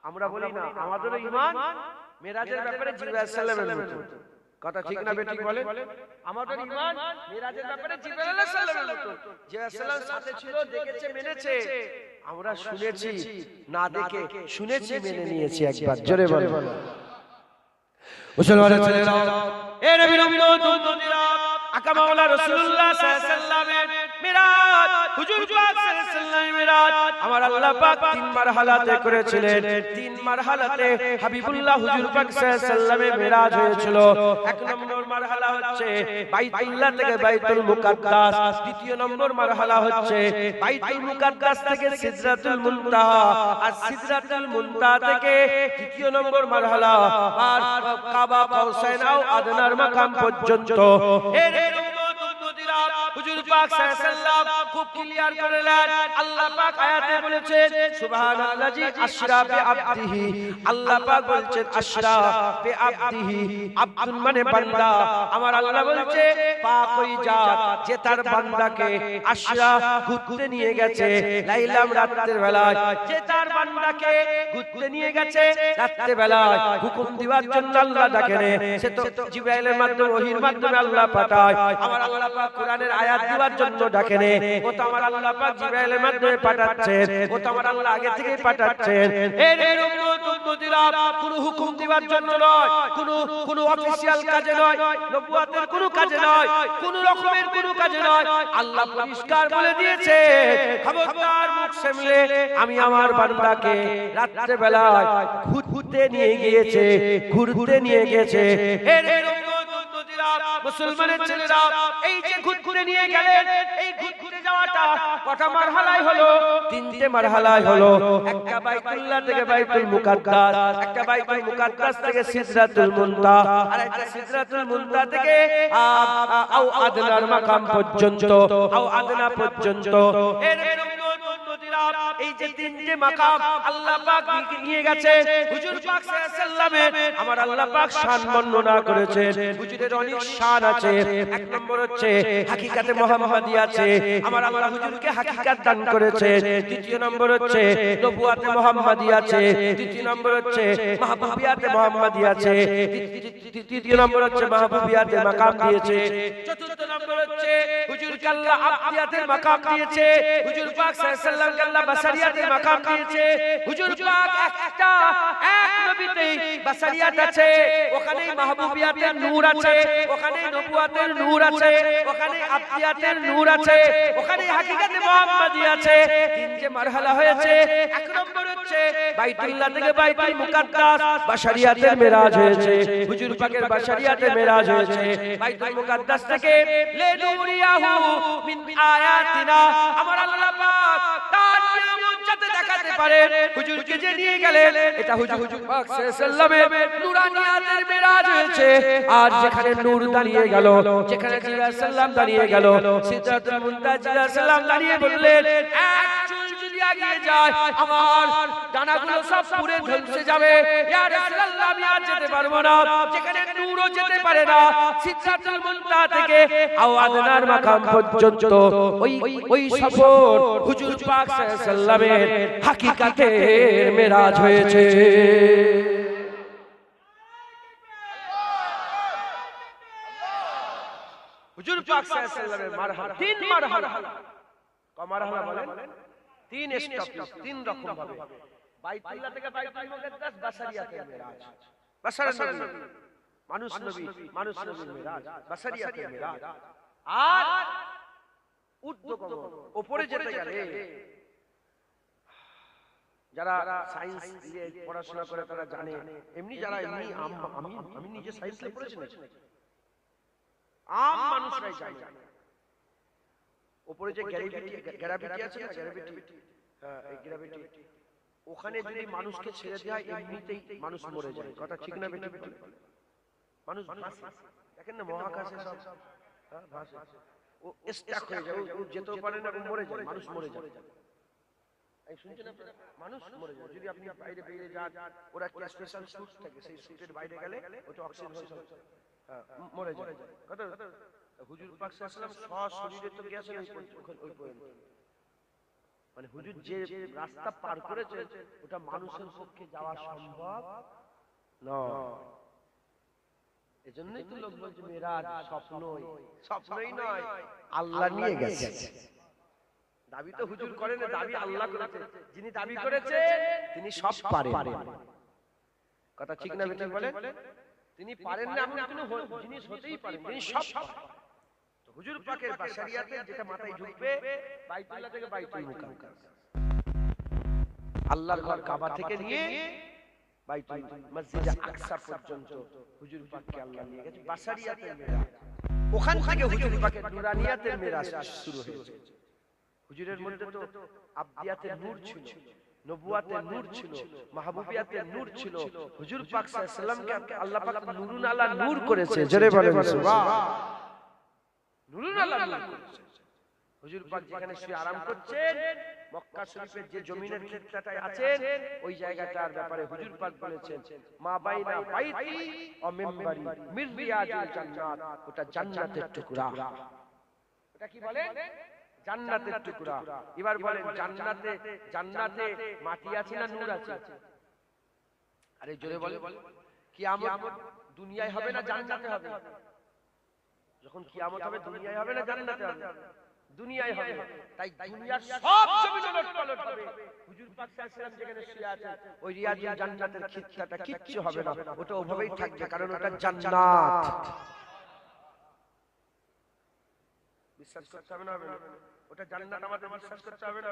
আমরা বলি না আমাদের ঈমান মেরাজের ব্যাপারে জিবরাইল আলাইহিস সালামের মতন। কথা ঠিক না বেঠিক বলেন? আমাদের ঈমান মিরাজের ব্যাপারে জিবরাইল আলাইহিস সালামের মতো। জিবরাইল আলাইহিস সালাম সাথে ছিল, দেখেছে, মেনেছে। আমরা শুনেছি, না দেখে শুনেছি, মেনে নিয়েছি। একবার জোরে বলেন মুসলমানের ছেলেরা, এ নবীর উম্মতরা, আকা মাওলা রাসূলুল্লাহ সাল্লাল্লাহু আলাইহি ওয়াসাল্লামের মিরাজ, হুজুর পাক সাল্লাল্লাহু আলাইহি ওয়াসাল্লামের মিরাজ আমার আল্লাহ পাক তিন মারহালাতে করেছিলেন। তিন মারহালাতে হাবিবুল্লাহ হুজুর পাক সাল্লাল্লাহু আলাইহি ওয়াসাল্লামের মিরাজ হয়েছিল। এক নম্বর মারহালা হচ্ছে বাইতুল্লাহ থেকে বাইতুল মুকাদ্দাস, দ্বিতীয় নম্বর মারহালা হচ্ছে বাইতুল মুকাদ্দাস থেকে সিদরাতুল মুনতাহা, আর সিদরাতুল মুনতাহা থেকে তৃতীয় নম্বর মারহালা আর কাবা কাউসাইন আও আদনার মাকাম পর্যন্ত। হুজুর পাক সাল্লাল্লাহু আলাইহি ওয়াসাল্লাম খুব ক্লিয়ার করলেন। আল্লাহ পাক আয়াতে বলেছেন সুবহানাল্লাযী আশরা বিআবদিহি, আল্লাহ পাক বলছেন আশরা বিআবদিহি, আব্দুন মানে বান্দা। আমার আল্লাহ বলছে পাক ওই জাত যে তার বান্দাকে আশরা ঘুরতে নিয়ে গেছে লাইলাম রাতের বেলায়, যে তার বান্দাকে ঘুরতে নিয়ে গেছে রাতের বেলায় হুকুম দেওয়ার জন্য আল্লাহ ডাকেন। সে তো জিবরাইলের মাধ্যমে ওহীর মাধ্যমে আল্লাহ পাঠায়। আমার আল্লাহ পাক কোরআনের আয়াত দেওয়ার জন্য ডাকেন, ও তো আমার আল্লাহ পাক জিবরাইলের মাধ্যমে পাঠাচ্ছেন, ও তো আমার আল্লাহ আগে থেকেই পাঠাচ্ছেন। এর উম্মতরা কোনো হুকুম দেওয়ার জন্য নয়, কোনো অফিশিয়াল কাজে নয়, নবুয়তের কোনো কাজে নয়, কোনো রকমের কোনো কাজে নয়। আল্লাহ পরিষ্কার বলে দিয়েছে খবরদার মুখ সামলে আমি আমার বান্দাকে রাতে বেলায় ঘুরতে নিয়ে গিয়েছে, ঘুরতে নিয়ে গেছে। এর মুসলমানের ছেলেরা, এই যে ঘুরতে নিয়ে গেলেন, এই ঘুরতে যাওয়াটা কটা মারহালায় হলো? তিনটে মারহালায় হলো। একটা বাইতুল্লাহ থেকে বাইতুল মুকাদ্দাস, একটা বাইতুল মুকাদ্দাস থেকে সিদরাতুল মুনতাহা, আর একটা সিদরাতুল মুনতাহা থেকে আও আদনার মাকাম পর্যন্ত, আও আদনা পর্যন্ত। এই যে তিনটে মাকাম আল্লাহ পাক নিয়ে গেছে হুজুর পাক সাল্লাল্লাহু আলাইহি ওয়াসাল্লামের। আমার আল্লাহ পাক শান বর্ণনা করেছেন। হুজুরের অনেক শান আছে। এক নম্বর হচ্ছে হাকিকাতে মুহাম্মাদি আছে, আমার আল্লাহ হুজুরকে হাকিকাত দান করেছে। দ্বিতীয় নম্বর হচ্ছে নবুয়াতে মুহাম্মাদি আছে। তৃতীয় নম্বর হচ্ছে মাহবুবিয়াতে মুহাম্মাদি আছে। তৃতীয় নম্বর হচ্ছে মাহবুবিয়াতে মাকাম দিয়েছে। চতুর্থ নম্বর হচ্ছে হুজুরকে আল্লাহ আবদিয়াতের মাকাম দিয়েছে। হুজুর পাক সাল্লাল্লাহু আলাইহি ওয়াসাল্লামকে আল্লাহ বাসারিয়াতের মাকাম দিয়েছে। হুজুর পাক একটা এক নবীতেই বাসারিয়াত আছে, ওখানেই মাহবুবিয়াতের নূর আছে, ওখানেই নবুয়াতের নূর আছে, ওখানেই আবদিয়াতের নূর আছে, ওখানেই হাকিকাতে মুহাম্মাদি আছে। তিন যে মারহালা হয়েছে, এক নম্বর হচ্ছে বাইতুল্লাহ থেকে বাইতুল মুকাদ্দাস বাসারিয়াতের মেরাজ হয়েছে। হুজুর পাকের বাসারিয়াতের মেরাজ হয়েছে। বাইতুল মুকাদ্দাস থেকে লেনুরিয়াহু মিন আয়াতিনা, আমার আল্লাহ পাক তার নিয়ামত যাতে দেখাতে পারে হুজুরকে যে নিয়ে গেলেন এটা হুজুর পাক সাল্লাল্লাহু আলাইহি ওয়াসাল্লামের নূরানিয়াতের মেরাজ হয়েছে। আর যেখানে নূর দাঁড়িয়ে গেল, যেখানে জিবরাইল সাল্লাম দাঁড়িয়ে গেল, সিদরাতুল মুনতাহা জিবরাইল সাল্লাম দাঁড়িয়ে বললেন, এক চুল যদি এগিয়ে যায় আমার ডানাগুলো সব পুড়ে ধ্বংসে যাবে। ইয়া রাসূলুল্লাহ আমি আর যেতে পারবো না। যেখানে নূরও যেতে পারে না, সিদরাতুল মুনতাহা থেকে আদনার মাকাম পর্যন্ত ওই সফর হুজুর পাক সাল্লাল্লাহু আলাইহি ওয়াসাল্লামের হাকিকাতের মেরাজ হয়েছে। হুজুর পাক সাল্লাল্লাহু আলাইহি ওয়াসাল্লামের মারহাবা, তিন মারহাবা, মারহাবা বলেন, তিন স্টপ, তিন রকম ভাবে বাইতুল্লাহ থেকে বাইতুল মুকাদ্দাস বাসারিয়াতের মেরাজ, বাসারের নবী, মানুষ নবী, মানুষ নবীর মেরাজ, বাসারিয়াতের মেরাজ। আর ঊর্ধ্বতম উপরে যেতে গেলে যারা সায়েন্স নিয়ে পড়াশোনা করে তারা জানে, এমনি যারা এমনি আমি নিজে সায়েন্স নিয়ে পড়েছি, আম মানুষরাই জানে উপরে যে গ্র্যাভিটি আছে না, গ্র্যাভিটি, হ্যাঁ এই গ্র্যাভিটি, ওখানে যদি মানুষকে ছেড়ে দেওয়া হয় এমনিতেই মানুষ মরে যায়। কথা ঠিক না বেটি? মানুষ ভাসে, দেখেন না মহাকাশে সব ভাসে, ও স্টাক হয়ে যায়, ও যেতেও পারে না, ও মরে যায়, মানুষ মরে যায়। এই শুনছেন আপনারা, মানুষ মরে যায়। যদি আপনি বাইরে বেরিয়ে যান, ওরা একটা স্পেশাল স্যুট থাকে, সেই স্যুটের বাইরে গেলে ওটা অক্সিজেন হয়ে মরে যায়। কথা হুজুর পাক সাল্লাল্লাহু আলাইহি ওয়াসাল্লাম সশরীরে তো গিয়েছেন ওই পর্যন্ত, মানে হুজুর যে রাস্তা পার করেছে ওটা মানুষের পক্ষে যাওয়া সম্ভব নয়। এজন্যই তো লোক বলছে মেরাজ স্বপ্নই নয়, আল্লাহ নিয়ে গেছে। দাবি তো হুজুর করেন না, দাবি আল্লাহ করেছে। যিনি দাবি করেছে তিনি সব পারেন। কথা ঠিক না বেটি বলেন? তিনি পারেন না এমন কোনো জিনিস হতেই পারেন, তিনি সব পারেন। তো হুজুর পাকের বাসারিয়াতে যেটা মাথায় ঢুকবে, বাইতুল্লাহ থেকে বাইতুল মুকাদ্দাস, আল্লাহর ঘর কাবা থেকে নিয়ে বাইতুল মসজিদে আকসা পর্যন্ত হুজুর পাককে আল্লাহ নিয়ে গেছে। বাসারিয়াতের মেরাজ, ওখান থেকে হুজুর পাকের নূরানিয়াতের মেরাজ শুরু হয়েছে। হুজুরের মধ্যে তো আব্দিয়াতের নূর ছিল, নবুয়াতের নূর ছিল, মাহবুবিয়াতের নূর ছিল। হুজুর পাক সাল্লাল্লাহু আলাইহি ওয়াসাল্লামকে আল্লাহ পাক নূরুন আলা নূর করেছে। জোরে বলেন সুবহান। নূরুন আলা নূর করেছে। হুজুর পাক যেখানে শুয়ে আরাম করছেন, মক্কা শরীফের যে জমিনের ক্ষেত্রটায় আছেন, ওই জায়গাটার ব্যাপারে হুজুর পাক বলেছেন, মা বাইনা বাইতি ও মিম্বারি মির রিয়াজিল জান্নাত, ওটা জান্নাতের টুকরা। ওটা কি বলেন? জান্নাতের টুকরা। এবার বলেন জান্নাতে মাটি আছে না নূর আছে? আরে জোরে বলেন। কিয়ামত দুনিয়ায় হবে না জান্নাতে হবে? যখন কিয়ামত হবে দুনিয়ায় হবে না জান্নাতে হবে? দুনিয়ায় হবে। তাই দুনিয়ার সব জমিন উলটপালট হবে। হুজুর পাক সাল্লাল্লাহু আলাইহি ওয়াসাল্লাম যেখানে শুয়ে আছেন, ওই রিয়াজুল জান্নাতের খিত্তাটা কিচ্ছু হবে না, ওটা ওভাবেই থাকবে, কারণ ওটা জান্নাত। বিশ্বাস করতে হবে না? ওটা জান্নাত, আমাদের বিশ্বাস করতে হবে না?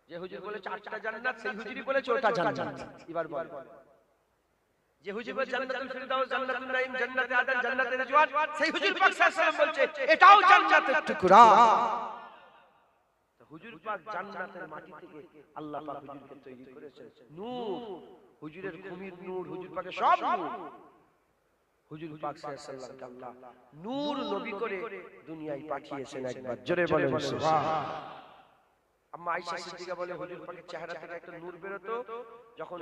যে হুজুর বলে চারটা জান্নাত, সেই হুজুরই বলেছে ওটা জান্নাত। এবার বল, যে হুজুর বলে জান্নাতুল ফিরদাউস, জান্নাতুন নাঈম, জান্নাতে আদন, জান্নাতে রিজওয়ান, সেই হুজুর পাক সাল্লাল্লাহু আলাইহি ওয়াসাল্লাম বলছে এটাও জান্নাতের টুকরা। তো হুজুর পাক জান্নাতের মাটি থেকে আল্লাহ পাক হুজুরকে তৈরি করেছেন। নূর, হুজুরের কুমির নূর, হুজুর পাকের সব নূর। হুজুর পাক সাল্লাল্লাহু আলাইহি ওয়াসাল্লাম আল্লাহ নূর নবী করে দুনিয়ায় পাঠিয়েছেন। একবার জোরে বলেন সুবহান। আম্মা আয়েশা সিদ্দিকা বলে হুজুর পাকের চেহারা থেকে একটা নূর বের হতো, যখন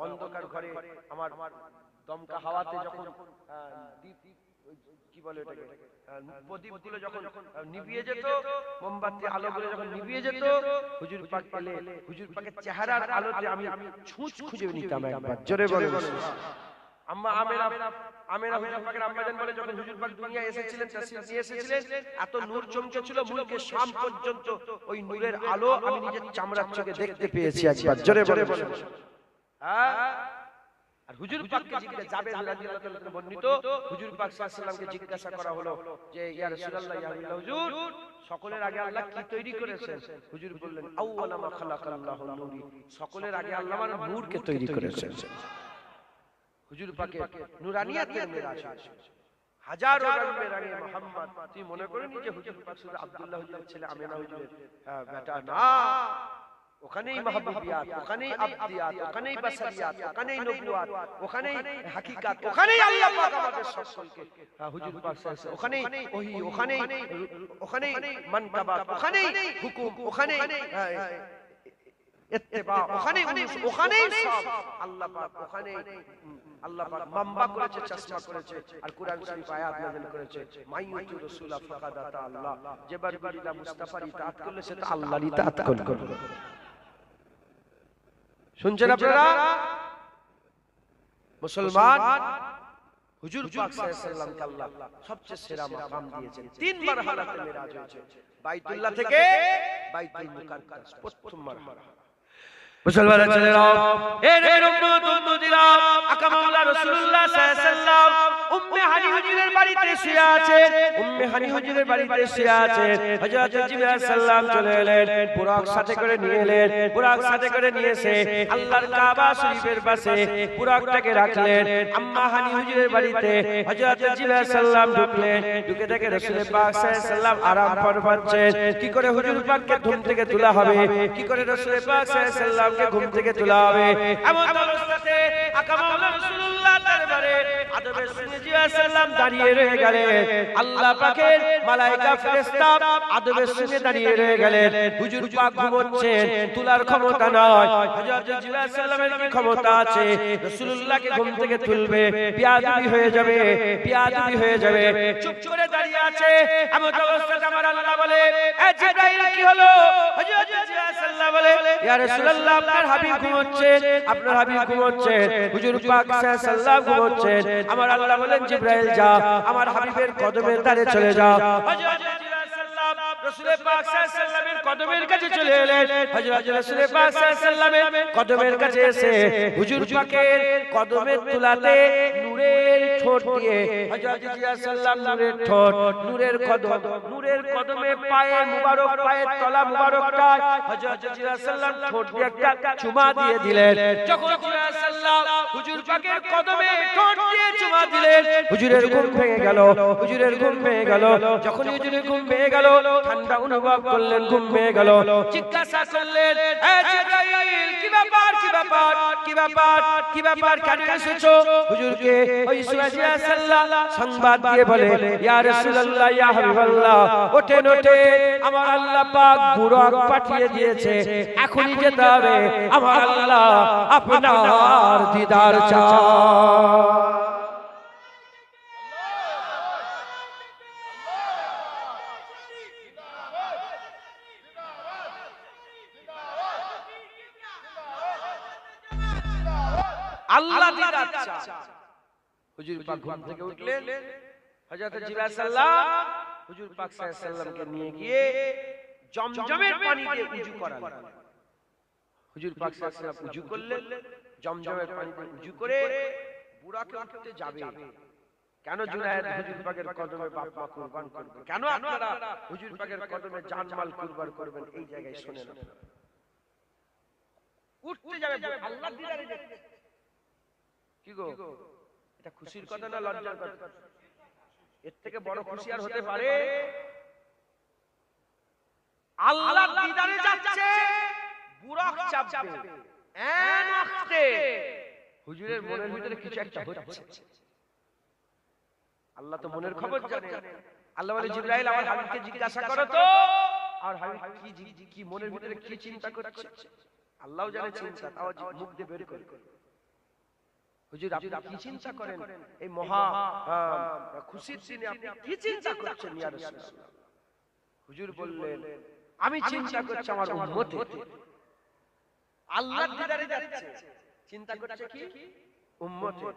অন্ধকার ঘরে আমার দমকা হাওয়াতে যখন কি বলে ওটাকে, প্রদীপগুলো যখন নিভিয়ে যেত, মোমবাতি আলোগুলো যখন নিভিয়ে যেত, হুজুর পাক এলে হুজুর পাকের চেহারার আলোতে আমি ছুঁচ খুঁজে নিতাম। একবার জোরে বলেন সুবহান। আম্মা আমেনা হুজুর পাকের আম্মাজান বলে যখন হুজুর পাক দুনিয়ায় এসেছিলেন, তাশরীফ নিয়ে এসেছিলেন, এত নূর চমকেছিল মুলকে শাম পর্যন্ত, ওই নূরের আলো আমি নিজের চামড়ার চোখে দেখতে পেয়েছি। একবার জোরে বলেন। হ্যাঁ, আর হুজুর পাককে জিজ্ঞাসা, জাবের রাদিয়াল্লাহু তাআলা থেকে বর্ণিত, হুজুর পাক সাল্লাল্লাহু আলাইহি ওয়াসাল্লামকে জিজ্ঞাসা করা হলো যে ইয়া রাসূলুল্লাহ, ইয়া হুজুর, সকলের আগে আল্লাহ কি তৈরি করেছেন? হুজুর বললেন আউওয়ালা মা খালাকাল্লাহু নূরি, সকলের আগে আল্লাহ আমার নূরকে তৈরি করেছেন। হুজুর পাকে নূরানিয়াতের মেরাজ হয়েছে। হাজারো রঙের রঙে মুহাম্মদ। তুই মনে করিনি যে হুজুর পাক শুধু আব্দুল্লাহ হুজুরের ছেলে, আমেনা হুজুরের বেটা না। ওখানেই মাহবুবিয়াত, ওখানেই আবদিয়াত, ওখানেই বাসারিয়াত, ওখানেই নবুয়াত, ওখানেই হাকিকাত, ওখানেই আল্লাহ পাক আমাদের সকলকে হুজুর পাক সাল্লাল্লাহু ওখানেই ওহী, ওখানেই মানকাবাত, ওখানেই হুকুম, ওখানেই ইত্তেবা, ওখানেই সব আল্লাহ পাক, ওখানেই আল্লাহ পাক মাম্বা করেছে, চশমা করেছে, আর কুরআন শরীফ আয়াত নাযিল করেছে, মাইয়ুতু রাসূলা ফাকাদ আতা আল্লাহ, যে বারবিল্লাহ মুস্তাফার ইতাআত করলে সে তো আল্লাহর ইতাআত করবে। শুনছেন আপনারা? মুসলমান হুজুর পাক সাল্লাল্লাহু আলাইহি ওয়াসাল্লামকে আল্লাহ সবচেয়ে সেরা মাকাম দিয়েছেন। তিনবার হালাতে মেরাজ হয়েছে, বাইতুল্লাহ থেকে বাইতুল মুকাদ্দাস, প্রথম মারহালা। মুসলমানের ছেলেরা, এ নবীর উম্মত উম্মতিরা, আকা মাওলা রাসূলুল্লাহ সাল্লাল্লাহু আলাইহি ওয়াসাল্লাম উম্মে হানি হুজুরের বাড়িতে শুয়ে আছে, উম্মে হানি হুজুরের বাড়িতে শুয়ে আছে। হযরত জিবরাইল সাল্লাম চলে এলেন, বুরাক সাথে করে নিয়ে এলেন, বুরাক সাথে করে নিয়ে এসে আল্লাহর কাবা শরীফের পাশে বুরাকটাকে রাখলেন। আম্মা হানি হুজুরের বাড়িতে হযরত জিবরাইল সাল্লাম ঢুকলেন, ঢুকে দেখে রাসূল পাক সাল্লাল্লাহু আলাইহি ওয়াসাল্লাম আরাম ফরমাচ্ছেন। কি করে হুজুর পাককে ঘুম থেকে তোলা হবে, কি করে রাসূল পাক সাল্লাল্লাহু আলাইহি ওয়াসাল্লামকে ঘুম থেকে তোলা হবে, এমন অবস্থাতে আকা মাওলা রাসূলুল্লাহ দরবারে আদবের সঙ্গে জিবরাইল সাল্লাম দাঁড়িয়ে রয়ে গেলেন। আল্লাহ পাকের মালায়েকা ফেরেশতা আদবের সঙ্গে দাঁড়িয়ে রয়ে গেলেন। হুজুর পাক ঘুমোচ্ছেন, তোলার ক্ষমতা নয়। হযরত জিবরাইল সাল্লামের কি ক্ষমতা আছে? রাসূলুল্লাহকে ঘুম থেকে তুলবে, বিয়াদবি হয়ে যাবে, বিয়াদবি হয়ে যাবে। চুপ করে দাঁড়িয়ে আছে, এমন অবস্থাতে আমার আল্লাহ বলে, এ জিবরাইল কি হলো? হযরত জিবরাইল সাল্লাম বলে, ইয়া রাসূলুল্লাহ, আপনার হাবিব ঘুমোচ্ছেন, আপনার হাবিব ঘুমোচ্ছেন, হুজুর পাক সাল্লাল্লাহু আলাইহি ওয়াসাল্লাম ঘুমোচ্ছেন। আমার আল্লাহ বলেন, জিবরাইল যা, আমার হাবিবের কদমের ধারে চলে যাও। হযরত জিবরাইল সাল্লাম রাসূল পাক সাল্লাল্লাহু আলাইহি ওয়াসাল্লামের কদমের কাছে চলে এলেন। হযরত রাসূল পাক সাল্লাল্লাহু আলাইহি ওয়াসাল্লামের কদমের কাছে এসে হুজুর পাকের কদমের তুলাতে নূরের ঠোঁট দিয়ে হযরত জিবরাইল সাল্লাম নূরের ঠোঁট, নূরের কদমে পায়ে মুবারক, পায়ের তলা মুবারকটা হযরত জিবরাইল সাল্লাম ঠোঁট দিয়ে একটা চুমা দিয়ে দিলেন। যখন জিবরাইল সাল্লাম হুজুর পাকের কদমে ঠোঁট দিয়ে চুমা দিলেন, হুজুরের ঘুম ভেঙে গেল, হুজুরের ঘুম ভেঙে গেল। যখন হুজুরের ঘুম ভেঙে গেল, ঠান্ডা অনুভব করলেন, ঘুম ভেঙে গেল। জিজ্ঞাসা করলেন, এ জিবরাইল, কি ব্যাপার, কি ব্যাপার, কি ব্যাপার, কি ব্যাপার, কেন এসেছো? হুজুরকে ওই জিবরাইল সাল্লাম সংবাদ দিয়ে বলে, ইয়া রাসূলুল্লাহ, ইয়া হাবিবাল্লাহ, ওঠেন ওঠেন, আমার আল্লাহ পাক বুরাক পাঠিয়ে দিয়েছে, এখনই যেতে হবে, আমার আল্লাহ আপনার দিদার চায়। আল্লাহ দিদার চায়। হুজুর পাক ঘুম থেকে উঠলেন, হযরত জিবরাইল সাল্লাম হুজুর পাক সাল্লাল্লাহু আলাইহি ওয়াসাল্লামকে নিয়ে গিয়ে জমজমের পানি দিয়ে উযু করালেন। হুজুর পাক সাল্লাল্লাহু আলাইহি ওয়াসাল্লাম উযু করলেন, জমজমের পানি দিয়ে উযু করে বুরাকে উঠতে যাবে। কেন জুনায়েদ হুজুর পাকের কদমে বাপ মা কুরবান করবে? কেন আপনারা হুজুর পাকের কদমে জানমাল কুরবান করবেন? এই জায়গায় শুনেন, উঠতে যাবে, আল্লাহর দিদারে যেতে। কি গো, এটা খুশির কথা না লজ্জার কথা? এর থেকে বড় খুশি আর হতে পারে? আল্লাহর দিদারে যাচ্ছে, বুরাক চাপবে, এন ওয়াক্তে হুজুরের মনের ভিতরে কিছু একটা হচ্ছে। আল্লাহ তো মনের খবর জানে। আল্লাহ বলে, জিবরাইল, আমার হাবিবকে জিজ্ঞাসা করো তো, আর হাবিব কি মনের ভিতরে কি চিন্তা করছে। আল্লাহও জানে চিন্তা, তাও মুখ দিয়ে বের করে। হুজুর, আপনি কি চিন্তা করেন এই মহা খুশির দিনে? আপনি কি চিন্তা করছেন ইয়া রাসূলুল্লাহ? হুজুর বললেন, আমি চিন্তা করছি আমার উম্মতের। আল্লাহর দিদারে যাচ্ছে, চিন্তা করছে কি? উম্মতের।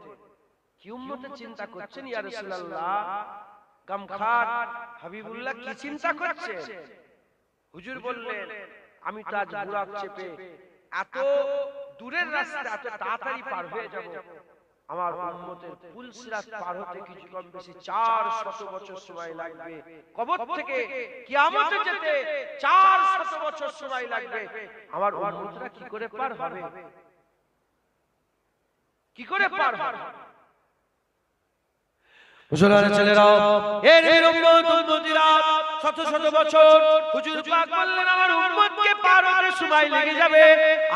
কি উম্মতের চিন্তা করছেন ইয়া রাসূলুল্লাহ? গামখার হাবিবুল্লাহ কি চিন্তা করছেন? হুজুর বললেন, আমি তো আজ বুরাক চেপে এত দূরের রাস্তা এত তাড়াতাড়ি পার হয়ে যাব, আমার উম্মতের পুলসিরাত পার হতে কিছু কম বেশি 400 বছর সময় লাগবে। কবর থেকে কিয়ামতে যেতে 400 বছর সময় লাগবে। আমার উম্মতরা কি করে পার হবে? কি করে পার হবে? মুসলমানের ছেলেরা, এর উম্মত উম্মতিরা, শত শত বছর। হুজুর পাক বললেন আমার উম্মতকে পার হতে সময় লেগে যাবে,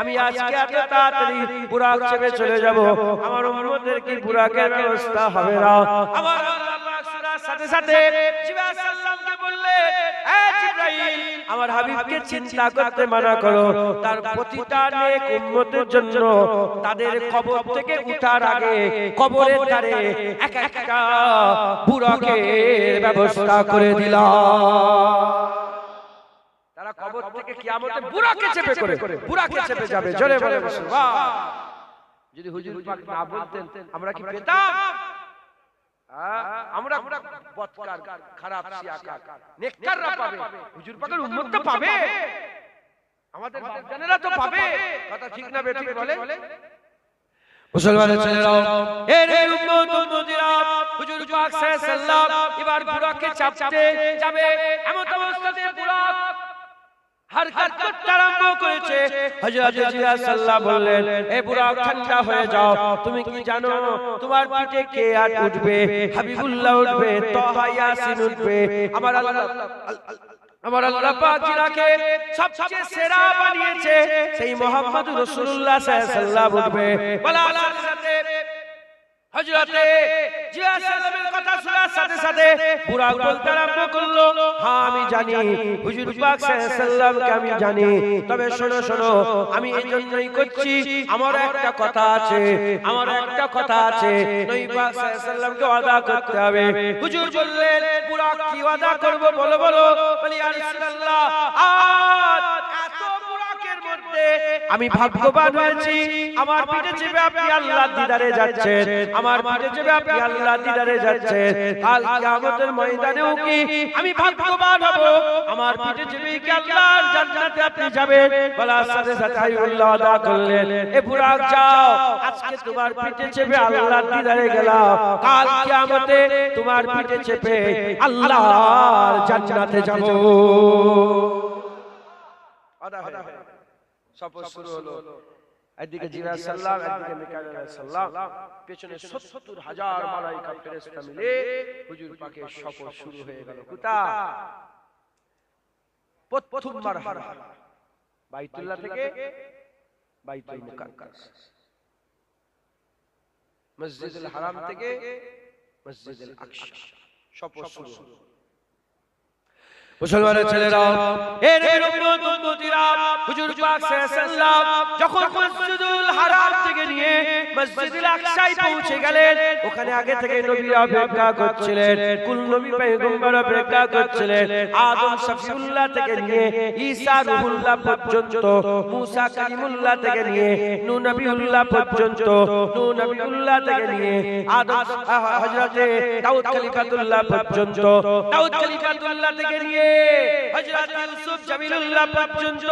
আমি আজকে এত তাড়াতাড়ি বুরাক চেপে চলে যাব, আমার উম্মতের কি বুরাকের ব্যবস্থা হবে না। আমার আল্লাহ পাক সূরার সাথে সাথে জিবরাইল সাল্লামকে বললেন, এ জিবরাইল, আমার হাবিবকে চিন্তা করতে মানা করো, তার প্রতিটা নেক উম্মতের জন্য তাদের কবর থেকে উঠার আগে কবরের ধারে এক একটা বুরাকের ব্যবস্থা করে দিলাম। তারা কবর থেকে কিয়ামতে বুরাকে চেপে যাবে। জোরে বলে সুবহান। যদি হুজুর পাক না বলতেন আমরা কি পেতাম? আমরা বদকার, খারাপ শিয়াকার, নেককাররা পাবে, হুজুর পাকের উম্মত তো পাবে, আমাদের বাপজানেরা তো পাবে। কথা ঠিক না বেঠিক বলে? মুসলমানের ছেলেরাও, এর উম্মত উম্মতিরা, হুজুর পাক সাল্লাল্লাহু আলাইহি ওয়াসাল্লাম এবার বুরাকে চাপতে যাবে। এমন অবস্থাতে বুরাক হারকাত করতে আরম্ভ করেছে। হযরত জিবরাইল সাল্লাল্লাহু বললেন, এ বুরাক ঠান্ডা হয়ে যাও, তুমি কি জানো তোমার পিঠে কে আর উঠবে? হাবিবুল্লাহ উঠবে, তাহা ইয়াসিন উঠবে। আমার আল্লাহ পাক যাকে সবচেয়ে সেরা বানিয়েছে সেই মুহাম্মদুর রাসূলুল্লাহ সাল্লাল্লাহু আলাইহি ওয়াসাল্লাম উঠবে। বলার সাথে হযরতে জিবরাইল সাল্লামের কথা শোনার সাথে সাথে বুরাক বলতে আরম্ভ করলো, হ্যাঁ আমি জানি হুজুর পাক সাল্লাল্লাহু আলাইহি ওয়াসাল্লামকে আমি জানি, তবে শোনো শোনো, আমি এই জন্যই করছি, আমার একটা কথা আছে, নবী পাক সাল্লাল্লাহু আলাইহি ওয়াসাল্লামকে ওয়াদা করতে হবে। হুজুর বললেন, বুরাক কি ওয়াদা করব বলো বলো। বলি ইয়া রাসূলুল্লাহ, আজ এত বুরাকের মধ্যে আমি ভাগ্যবান হয়েছি, আমার পিঠে চেপে আপনি আল্লাহর দিদারে যাচ্ছেন, আমার পিঠে চেপে আপনি আল্লাহর দিদারে যাচ্ছেন। কাল কিয়ামতের ময়দানেও কি আমি ভাগ্যবান হব, আমার পিঠে চেপে কি আল্লাহর জান্নাতে আপনি যাবেন। বলার সাথে সাথে আল্লাহ আদা করলেন, এ বুরাক যাও, আজকে তোমার পিঠে চেপে আল্লাহর দিদারে গেলাম, কাল কিয়ামতে তোমার পিঠে চেপে আল্লাহর জান্নাতে যাব। আদা হয়ে সফর শুরু হলো। একদিকে জিবরাইল সাল্লাম, একদিকে মিকাইল আলাইহিস সালাম, পেছনে ৭০,০০০ মালায়েকা ফেরেশতা মিলে হুজুর পাকের সফর শুরু হয়ে গেল। কোথায়? প্রথম মারহালা বাইতুল্লাহ থেকে বাইতুল মুকাদ্দাস, মসজিদুল হারাম থেকে মসজিদুল আকসা, সফর শুরু হলো। মুসলমানের ছেলেরা, এর উম্মত উম্মতিরা, হুজুর পাক সাল্লাল্লাহু আলাইহি ওয়াসাল্লাম যখন মসজিদুল হারাম থেকে নিয়ে মসজিদুল আকসায় পৌঁছে গেলেন, ওখানে আগে থেকে নবীরা অপেক্ষা করছিলেন, কুল নবী পয়গম্বর অপেক্ষা করছিলেন। আদম শফিউল্লাহ থেকে নিয়ে ঈসা রুহুল্লাহ পর্যন্ত, মুসা কালিমুল্লাহ থেকে নিয়ে নূহ নবিউল্লাহ পর্যন্ত, নূহ নবিউল্লাহ থেকে নিয়ে আদম হযরতে দাউদ খলিফাতুল্লাহ পর্যন্ত, দাউদ খলিফাতুল্লাহ থেকে নিয়ে হযরত ইউসুফ জামিলুল্লাহ পর্যন্ত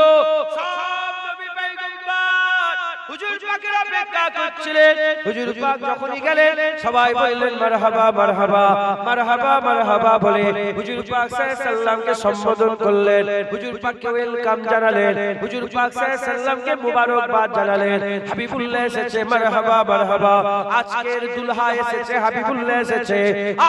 সব নবী পয়গম্বর হুজুর পাকের অপেক্ষা করছিলেন। হুজুর পাক যখনই গেলেন সবাই বললেন মারহাবা মারহাবা মারহাবা মারহাবা বলে হুজুর পাক সাল্লাল্লাহু আলাইহি ওয়াসাল্লামকে সম্বোধন করলেন, হুজুর পাককে ওয়েলকাম জানালেন, হুজুর পাক সাল্লাল্লাহু আলাইহি ওয়াসাল্লামকে মুবারকবাদ জানালেন। হাবিবুল্লাহ এসেছে, মারহাবা মারহাবা, আজকের দুলহা এসেছে, হাবিবুল্লাহ এসেছে,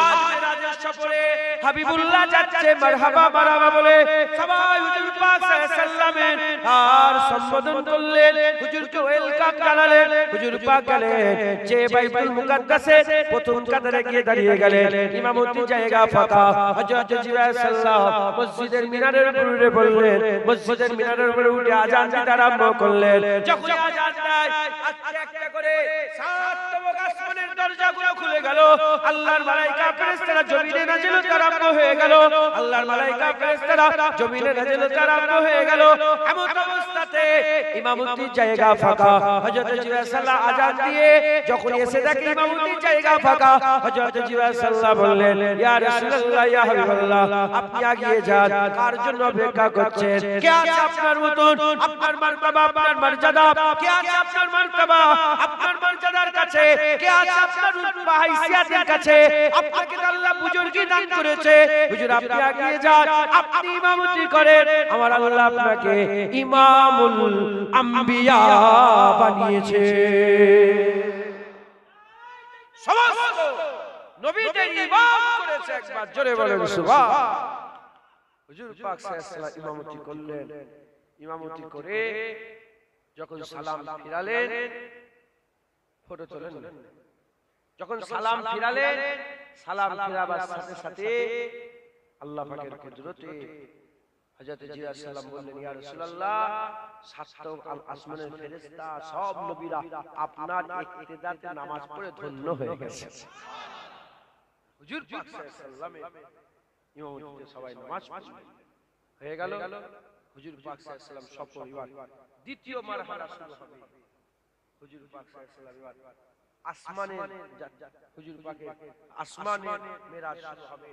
আজ মেরাজের সফরে হাবিবুল্লাহ যাচ্ছে, মারহাবা মারহাবা বলে সবাই হুজুর পাক সাল্লাল্লাহু আলাইহি ওয়াসাল্লামের আর সম্বোধন করলেন, হুজুরকে ওয়েলকাম জানালেন। হুজুর পাক গেলেন যে বাইতুল মুকাদ্দাসে প্রথম কাতারে গিয়ে দাঁড়িয়ে গেলেন, ইমামতি জায়গা ফাঁকা। হযরত জিবরাইল সাল্লাল্লাহু মসজিদের মিনারের উপরে বললেন, মসজিদের মিনারের উপরে উঠে আযান দিতে আরম্ভ করলেন। যখন আযান দেয় একটা একটা করে সাত তবক আসমানের দরজাগুলো খুলে গেল, আল্লাহর মালায়েকা ফেরেশতারা জমিনে নাজিল হতে আরম্ভ হয়ে গেল, আল্লাহর মালায়েকা ফেরেশতারা জমিনে নাজিল হতে আরম্ভ হয়ে গেল। এমন অবস্থাতে ইমামতির জায়গা ফাঁকা। হযরত জিবরাইল সাল্লাল্লাহু আযান দিয়ে যখন এসে দেখে ইমামতির জায়গা ফাঁকা, হযরত জিবরাইল সাল্লাল্লাহু বললেন, ইয়া রাসূলুল্লাহ, ইয়া হাবিবাল্লাহ, আপনি এগিয়ে যান, কার জন্য অপেক্ষা করছেন? কে আছে আপনার মতন, আপনার মারতাবা, আপনার মর্যাদা, কে আছে আপনার মারতাবা, আপনার মর্যাদার কাছে, কে আছে আপনার রুতবা হাইসিয়াতের কাছে? আপনাকে আল্লাহ বুজুর্গি দান করেছে, হুজুর আপনি এগিয়ে যান, আপনি ইমামতি করেন, আমার আল্লাহ আপনাকে ইমামুল আম্বিয়া বানিয়েছে। সমস্ত নবীদের ইমাম করেছে, একবার জোরে বলেন সুবহান। হুজুর পাক সাল্লাল্লাহু আলাইহি ইমামতি করলেন। ইমামতি করে যখন সালাম ফিরালেন, ফটো তোলেন, যখন সালাম ফিরালেন, সালাম ফিরাবার সাথে সাথে আল্লাহ পাকের কুদরতে হযরত জিবরাইল সালাম বললেন, ইয়া রাসূলুল্লাহ, সাত আসমানের ফেরেশতা সব নবীরা আপনার ইক্তেদাতে নামাজ পড়ে ধন্য হয়ে গেছে। হুজুর পাক সাল্লাল্লাহু আলাইহি ইমামতিতে সবাই নামাজ হয়ে গেল। হুজুর পাক সাল্লাল্লাহু আলাইহি সপরিবার দ্বিতীয় মারহালা শুরু হবে। হুজুর পাক সাল্লাল্লাহু আলাইহি আসমানে হুজুর পাকের আসমানে মেরাজ শুরু হবে,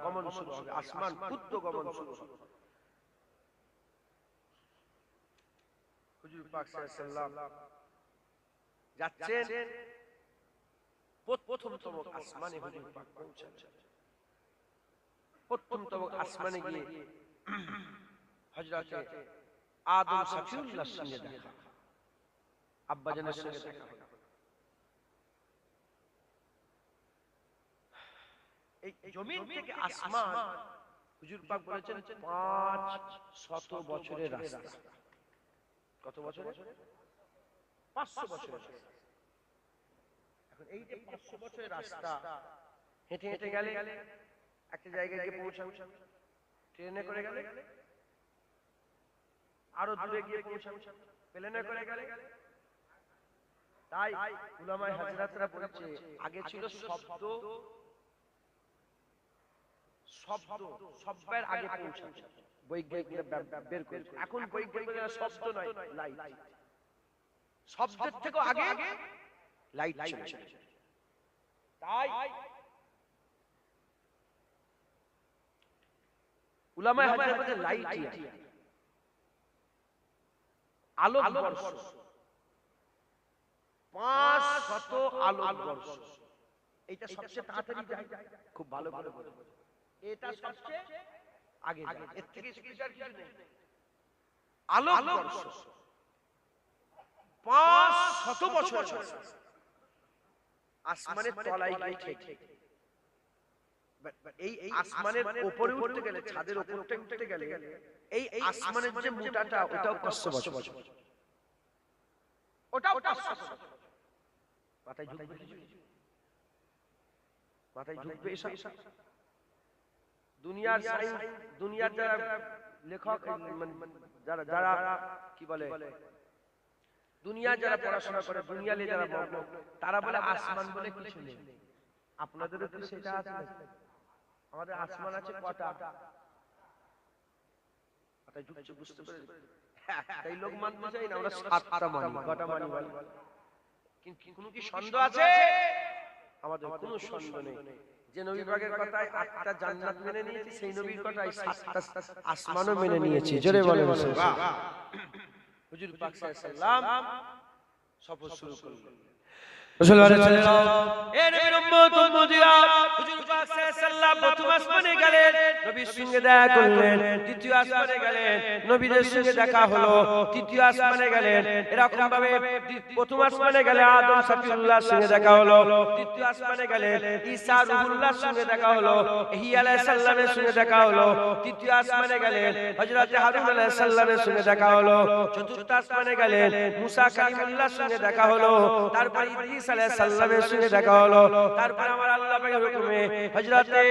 গমন শুরু হবে, আসমান ক্ষুদ্র গমন শুরু হবে। হুজুর পাক সাল্লাল্লাহু আলাইহি যাচ্ছেন, প্রথমতম আসমানে হুজুর পাক পৌঁছাচ্ছেন। প্রথমতম আসমানে গিয়ে হযরত আদম সফিউল্লাহর সঙ্গে দেখা, আব্বাজানের সঙ্গে দেখা। এই জমিন থেকে আসমান হুজুর পাক বলেছেন 500 বছরের রাস্তা। কত বছরের? 500 বছরের রাস্তা। এখন এই যে 500 বছরের রাস্তা হেঁটে হেঁটে গেলে একটা জায়গায় গিয়ে পৌঁছাবে, ট্রেনে করে গেলে আরো দূরে গিয়ে পৌঁছাবে, প্লেনে করে গেলে। তাই উলামায়ে হাজরাতরা বলেছে আগে ছিল শব্দ, শব্দের আগে পৌঁছাচ্ছে, বৈজ্ঞানিকরা বের করেছে। এখন বৈজ্ঞানিকরা শব্দ নয়, লাইট, শব্দের থেকে আগে লাইট চলছে। তাই উলামায়ে হাজরাত বলেছে লাইট আলোক বর্ষ, 500 আলোক বর্ষ। এটা সবচেয়ে তাড়াতাড়ি যায়, খুব ভালো ভালো বলে এটা সবচেয়ে আগে যায়, এর থেকে স্পিডার কিছু নেই। আলোক বর্ষ 500 বছর আসমানের তলায় গিয়ে ঠেকে। এই আসমানের উপরে উঠতে গেলে, ছাদের উপরে উঠতে গেলে এই আসমানের যে মোটাটা ওটাও 500 বছর, ওটাও 500 বছর। মাথায় ঢুকবে, মাথায় ঢুকবে এসব। দুনিয়ার সাইন্স, দুনিয়ার যারা লেখক, যারা যারা কি বলে, দুনিয়া যারা পড়াশোনা করে, দুনিয়ালে যারা মগ্ন, তারা বলে আসমান বলে কিছু নেই। আপনাদেরও কি সেটা আছে? আমাদের আসমান আছে কটা? মাথায় ঢুকছে, বুঝতে পেরেছেন? তাই লোক মানতে চাই না, আমরা 7টা মানি। কটা মানি বল? কিন্তু কোনো কি সন্দেহ আছে? আমাদের কোনো সন্দেহ নেই। যে নবী পাকের কথায় 8টা জান্নাত মেনে নিয়েছি, সেই নবীর কথায় 7টা আসমানও মেনে নিয়েছি। জোরে বলেন সুবহান। হুজুর পাক সাল্লাল্লাহু আলাইহি সাল্লাম সফর শুরু করলেন। রাসূলুল্লাহ সাল্লাল্লাহু আলাইহি এ নবীর উম্মত উম্মতিরা, হুজুর পাক সাল্লাল্লাহু আলাইহি প্রথম আসমানে গেলেন, নবীর সঙ্গে দেখা করলেন। দ্বিতীয় আসমানে গেলেন, নবীদের সঙ্গে দেখা হলো। তৃতীয় আসমানে গেলেন, এরকম ভাবে প্রথম আসমানে গেলে আদম সফিউল্লাহর সঙ্গে দেখা হলো। দ্বিতীয় আসমানে গেলেন ঈসা রূহুল্লাহর সঙ্গে দেখা হলো, ইহ্যা আলাইহিস সালামের সঙ্গে দেখা হলো। তৃতীয় আসমানে গেলেন হযরত হারুন আলাইহিস সালামের সঙ্গে দেখা হলো। চতুর্থ আসমানে গেলেন মুসা কালিমুল্লাহর সঙ্গে দেখা হলো। তারপর ইদ্রিস আলাইহিস সালামের সঙ্গে দেখা হলো। তারপর আমার আল্লাহ পাকের হুকুমে হযরতে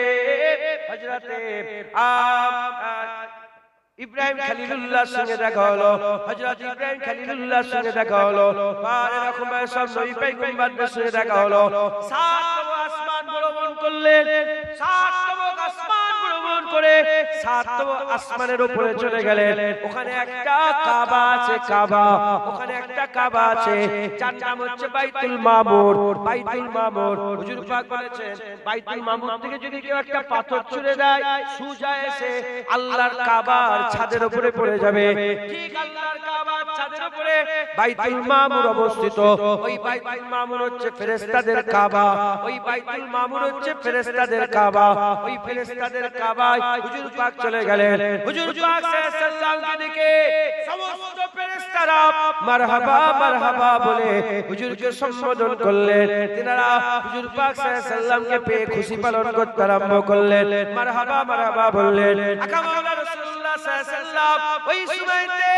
ইব্রাহিম খলিলুল্লাহর সঙ্গে দেখা হলো। হযরত ইব্রাহিম খলিলুল্লাহর সঙ্গে দেখা হলো। আর এরকম সব নবী পয়গম্বরদের সঙ্গে দেখা হলো। 7তম আসমান ভ্রমণ করলেন। 7তম আসমান ভ্রমণ করে 7তম আসমানের উপরে চলে গেলেন। ওখানে একটা কাবা আছে, কাবা, ওখানে একটা কাবা আছে, যার নাম হচ্ছে বাইতুল মামুর। বাইতুল মামুর, হুজুর পাক বলেছেন বাইতুল মামুর থেকে যদি কেউ একটা পাথর ছুঁড়ে দেয়, সোজা এসে আল্লাহর কাবার ছাদের উপরে পড়ে যাবে। ঠিক আল্লাহর কাবার ছাদের উপরে বাইতুল মামুর অবস্থিত। ওই বাইতুল মামুর হচ্ছে ফেরেশতাদের কাবা। ওই বাইতুল মামুর হচ্ছে ফেরেশতাদের কাবা। ওই ফেরেশতাদের কাবায় হুজুর পাক চলে গেলেন। হুজুর পাক সাল্লাল্লাহু আলাইহি দেখে সমস্ত ফেরেশতারা মারহাবা মারহাবা বলে হুজুরকে সম্বোধন করলেন। তিনারা হুজুর পাক সাল্লাল্লাহু আলাইহি সাল্লামকে পেয়ে খুশি পালন করতে আরম্ভ করলেন, মারহাবা মারহাবা বললেন। আকা মাওলানা রাসূলুল্লাহ সাল্লাল্লাহু আলাইহি সাল্লাম ওই সময়তে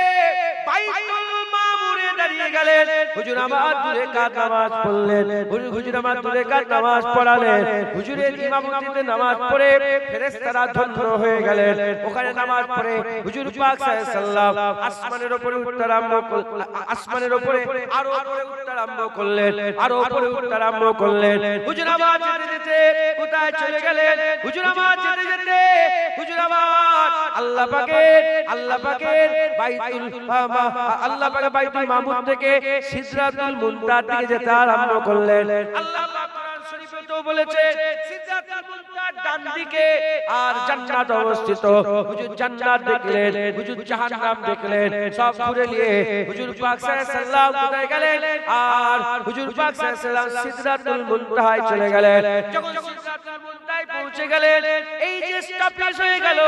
বাইতুল মামুরে দাঁড়িয়ে গেলেন। হুজুর আমার দুরে কাত নামাজ পড়লেন, হুজুর আমার দুরে কাত নামাজ পড়ালেন। হুজুরের ইমামতিতে নামাজ পড়ে ফেরেশতারা ধন্য হয়ে গেলেন। ওখানে নামাজ পড়ে হুজুর পাক সাল্লাল্লাহু আলাইহি সাল্লাম আসমানের উপরে উঠতে আরম্ভ করলেন, আসমানের উপরে আরো উপরে উঠতে আরম্ভ করলেন, আরো উপরে উঠতে আরম্ভ করলেন। হুজুর আমার যেতে যেতে কোথায় চলে গেলেন? হুজুর আমার যেতে যেতে হুজুর আমার আল্লাহ পাকের বাইতুল মামুর থেকে সিদরাতুল মুনতাহার দিকে যেতে আরম্ভ করলেন। আল্লাহ পাক কোরআন শরীফে তো বলেছে সিদরাতুল মুনতাহার ডান দিকে আর জান্নাত অবস্থিত। হুজুর জান্নাত দেখলেন, হুজুর জাহান্নাম দেখলেন, সব ঘুরে নিয়ে হুজুর পাক সাল্লাল্লাহু আলাইহি সাল্লাম কোথায় গেলেন? আর হুজুর পাক সাল্লাল্লাহু আলাইহি সাল্লাম সিদরাতুল মুনতাহায় চলে গেলেন। যখন সিদরাতুল মুনতাহায় পৌঁছে গেলেন, এই যে স্টপেজ হয়ে গেল,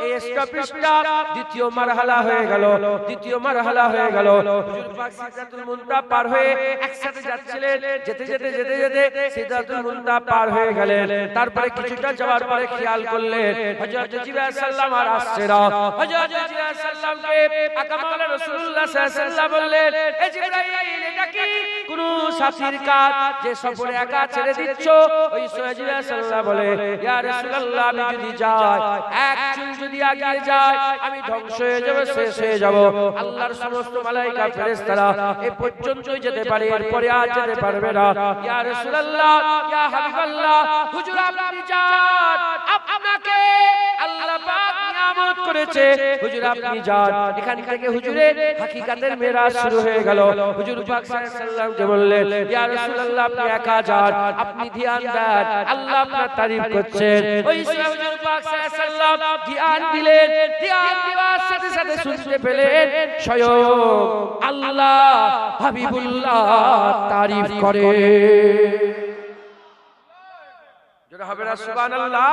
এই স্টপেজটা দ্বিতীয় মারহালা হয়ে গেল, দ্বিতীয় মারহালা হয়ে গেল। হুজুর পাক সিদরাতুল মুনতাহা পার হয়ে একসাথে যাচ্ছিলেন, যেতে যেতে যেতে যেতে সিদরাতুল মুনতাহা পার হয়ে গেলেন। তারপরে কিছুটা যাওয়ার পরে খেয়াল করলেন হযরত জিবরাইল আলাইহিস সালাম আর আসছে না। হযরত জিবরাইল আলাইহিস সালামকে আকা মাওলানা রাসূলুল্লাহ সাল্লাল্লাহু আলাইহি সাল্লাম বললেন, এ জিবরাইল, এটা কি কোন সাথীর কাজ যে সফরে একা ছেড়ে দিচ্ছ? ওই সময় জিবরাইল আলাইহিস সালাম বলে, ইয়া রাসূলুল্লাহ, আমি যদি যাই, এক চুল যদি এগিয়ে যায়, আমি ধ্বংস হয়ে যাব, শেষ হয়ে যাব। আল্লাহর সমস্ত মালায়েকা ফেরেশতারা এই পর্যন্তই যেতে পারে, এরপরে আর যেতে পারবে না। ইয়া রাসূলুল্লাহ, ইয়া হাবিবাল্লাহ, হুজুর আপনি যান, আপনাকে আল্লাহ পাক নিয়ামত করেছে, হুজুর আপনি যান। এখান থেকে হুজুরের হাকিকাতের মেরাজ শুরু হয়ে গেল। হুজুর পাক সাল্লাল্লাহু আলাইহি সাল্লামকে বললেন, ইয়া রাসূলুল্লাহ, আপনি একা যান, আপনি ধ্যান দেন, আল্লাহ আপনার তারিফ করছেন। ওই সময় হুজুর পাক সাল্লাল্লাহু আলাইহি সাল্লাম ধ্যান দিলেন, ধ্যান দেওয়ার সাথে সাথে শুনতে পেলেন স্বয়ং আল্লাহ হাবিবুল্লাহ তারিফ করে। যেটা হবে না সুবহানাল্লাহ।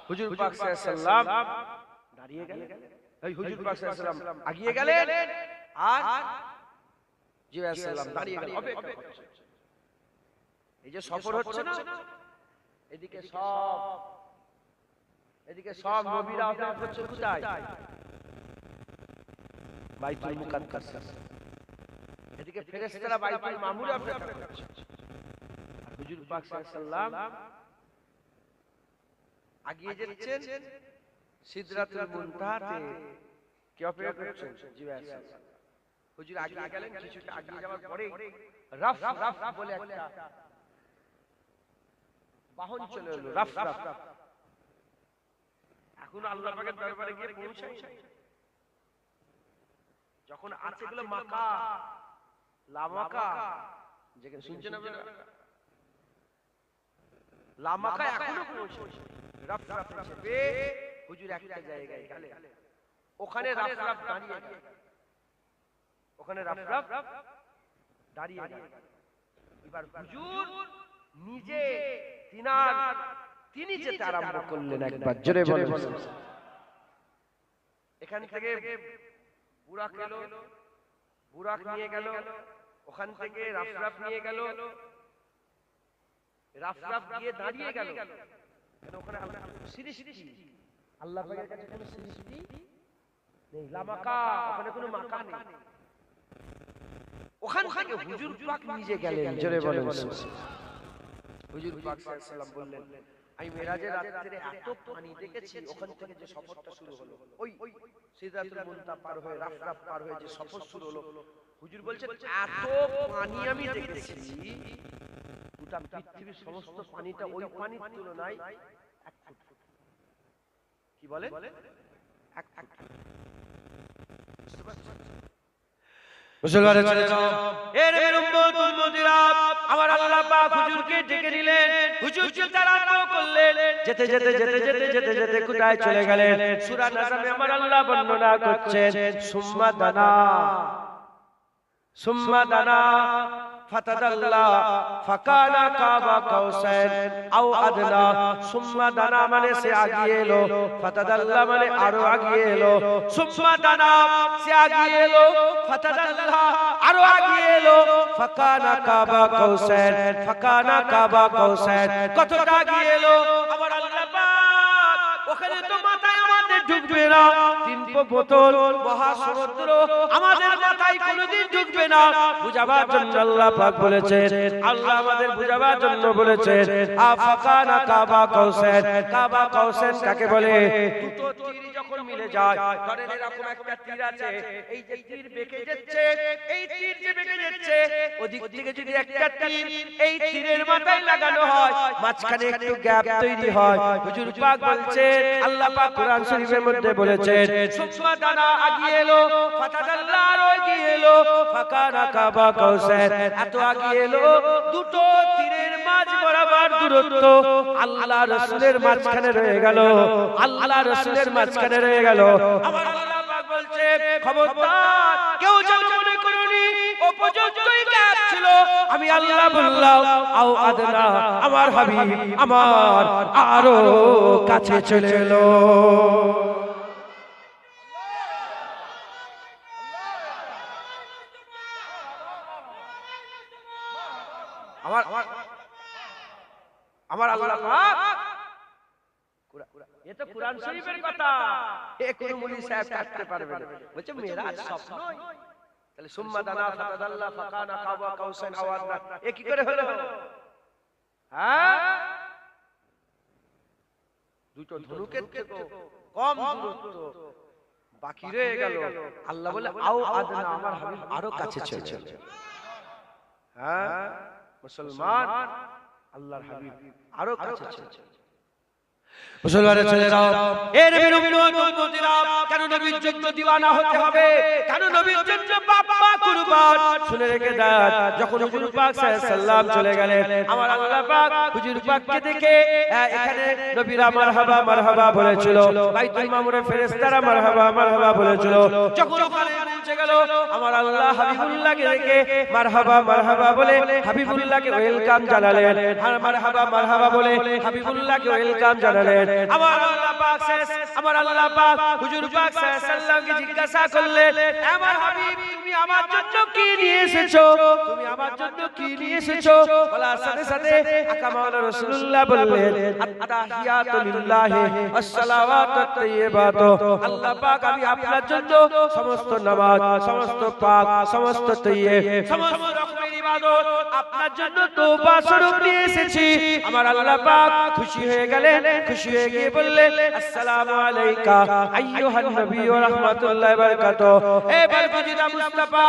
হুজুর পাক সাল্লাল্লাহু আলাইহি সাল্লাম দাঁড়িয়ে গেলেন, এই হুজুর পাক সাল্লাল্লাহু আলাইহি সাল্লাম আগিয়ে গেলেন, আর জিবরাইল আলাইহিস সালাম দাঁড়িয়ে গেলেন, অপেক্ষা করছেন। এই যে সফর হচ্ছে না, এদিকে সব নবীরা অপেক্ষা করছে কোথায়? বাইতুল মুকাদ্দাস। এদিকে ফেরেশতারা বাইতুল মামুরে অপেক্ষা করছে। আর হুজুর পাক সাল্লাল্লাহু আলাইহি সাল্লাম আগিয়ে যাচ্ছেন সিদরাতুল মুনতাহাতে। কি অপেক্ষা করছেন? জিবরাইল আলাইহিস সালাম। হুজুর আগিয়ে গেলেন, কিছুটা আগিয়ে যাওয়ার পরে রাফ বলে একটা বাহন চলে এলো, রাফ। এখন আল্লাহ পাকের দরবারে গিয়ে পৌঁছাই, যখন আছে গুলো মাকা লামাকা, যেখানে শুনছেন আপনারা লামাকা এখনো পৌঁছে, রাফ চেপে হুজুর একটা জায়গায় গেলেন, ওখানে রাফ দাঁড়িয়ে গেলেন, ওখানে রাফ দাঁড়িয়ে গেলেন। এবার হুজুর নিজে তিনি যেতে আরম্ভ করলেন। একবার জোরে বলুন। এখান থেকে বুরাক এলো, বুরাক নিয়ে গেল, ওখান থেকে রাফ নিয়ে গেল, রাফ গিয়ে দাঁড়িয়ে গেল। ওখানে সৃষ্টি আল্লাহ পাকের কাছে কোনো সৃষ্টি নেই, লামাকা, ওখানে কোনো মাকা নেই। ওখান থেকে হুজুর পাক নিজে গেলেন, জোরে বলেন। হুজুর পাক সাল্লাল্লাহু আলাইহি সাল্লাম বললেন, আমি মেরাজের রাতে এত পানি দেখেছি, ওখান থেকে যে সফরটা শুরু হলো, ওই সিদরাতুল মুনতাহা পার হয়ে রাফ পার হয়ে যে সফর শুরু হলো, হুজুর বলছেন এত পানি আমি দেখেছি, গোটা পৃথিবীর সমস্ত পানিটা ওই পানির তুলনায় এক ফুট। কি বলে? এক ফুট। মুসলমানের ছেলেরা, এর উম্মত উম্মতিরা, আমার আল্লাহ পাক হুজুরকে ডেকে নিলেন, হুজুর চলতে আরম্ভ করলেন। যেতে যেতে যেতে যেতে যেতে যেতে কোথায় চলে গেলেন? সূরা নাজমে আমার আল্লাহ বর্ণনা করছেন, সুম্মা দানা ফাতাদাল্লা ফাকানা কাবা কাউসাইন আও আদনা সুম্মা দানা মানে সে আগিয়ে এলো, ফাতাদাল্লা মানে আরো আগিয়ে এলো, সুম্মা দানা সে আগিয়ে এলো, ফাতাদাল্লা আরো আগিয়ে এলো, ফাকানা কাবা কাউসাইন, ফাকানা কাবা কাউসাইন কতটা আগিয়ে এলো আমার আল্লাহ পাক ওখানে তো মাথায় আমাদের ঢুকবে না, তিন বোতল মহাসমুদ্র আমাদের মাথায় কোনোদিন ঢুকবে না। বুঝাবার জন্য আল্লাহ পাক বলেছেন, আল্লাহ আমাদের বুঝাবার জন্য বলেছেন আফাকানা কাবা কাউসাইন। কাবা কাউসাইন কাকে বলে? দুটো তীর যখন মিলে যায়, ধরেন এরকম একটা তীর আছে, এই যে তীর বেঁকে যাচ্ছে, এই তীর যে বেঁকে যাচ্ছে ওদিক থেকে যদি একটা তীর এই তীরের মাথায় লাগানো হয়, মাঝখানে একটু গ্যাপ তৈরি হয়। হুজুর পাক বলছেন, আল্লাহ পাক কোরআন শরীফের মধ্যে বলেছেন সুম্মা দানা আগিয়ে এলো, ফাতাদাল্লা আরো আগিয়ে এলো, ফাকানা কাবা কাউসাইন এত আগিয়ে এলো, দুটো তীরের মাঝ বরাবর দূরত্ব আল্লাহ রাসূলের মাঝখানে রয়ে গেল, আল্লাহ রাসূলের মাঝখানে রয়ে গেল। আমার আল্লাহ পাক বলছে খবরদার কেউ যেন মনে করুনি ও পর্যন্তই গ্যাপ ছিল, আমি আল্লাহ বললাম আও আদনা আমার হাবিব আমার আরো কাছে চলে এলো। আমার আমার আল্লাহ পাক এ তো কুরআন শরীফের কথা, এ কোন মুনি সাহেব কাটতে পারবে না। বলছে মেরাজ স্বপ্ন, তাহলে সুম্মা দানা ফাতাদাল্লা ফাকানা কাবা কাউসাইন আও আদনা এ কি করে হলো? হ্যাঁ, দুটো ধনুকের থেকে কম দূরত্ব বাকি রয়ে গেল। আল্লাহ বলে আও আদনা আমার হাবিব আরো কাছে চলে এলো। হ্যাঁ মুসলমান আল্লাহর হাবিব আরো কাছে চলে এলো। মুসলমানের ছেলেরা, এ নবীর উম্মতিরা, কেন নবীর জন্য দিওয়ানা হতে হবে? কেন নবীর জন্য বাবা কুরবান? শুনে রেখে দেন, যখন হুজুর পাক সাল্লাল্লাহু আলাইহি সাল্লাম চলে গেলেন, আমার আল্লাহ পাক হুজুর পাককে দেখে এখানে নবীরা মারহাবা মারহাবা বলেছিল, বাইতুল মামুরে ফেরেশতারা মারহাবা মারহাবা বলেছিল। যখন ওখানে পৌঁছে গেল, আমার আল্লাহ হাবিবুল্লাহকে দেখে মারহাবা মারহাবা বলে হাবিবুল্লাহকে ওয়েলকাম জানালেন, আর মারহাবা মারহাবা বলে হাবিবুল্লাহকে ওয়েলকাম জানালেন। আমার আল্লাহ পাক হুজুর পাক সাল্লাল্লাহু আলাইহি সাল্লামকে জিজ্ঞাসা করলেন, আমার হাবিব তুমি আমার জন্য কি নিয়ে এসেছো? তুমি আমার জন্য কি নিয়ে এসেছো? বলার সাথে সাথে আকা মাওলানা রাসূলুল্লাহ বললেন, আত-তাহিয়াতু লিল্লাহি আস-সালাওয়াতু আত-তাইয়্যিবাতু। আল্লাহ পাক আমি আপনার জন্য সমস্ত নামাজ, সমস্ত পাক, সমস্ত তাইয়্যিব, সমস্ত রকমের ইবাদত আপনার জন্য তওবা স্বরূপ নিয়ে এসেছি। আমার আল্লাহ পাক খুশি হয়ে গেলেন, খুশি হয়ে গিয়ে বললেন, আসসালামু আলাইকা আইয়ুহান নবী ওয়া রাহমাতুল্লাহি ওয়া বারাকাতুহু। হে বরকতিদা মুস্তাফা,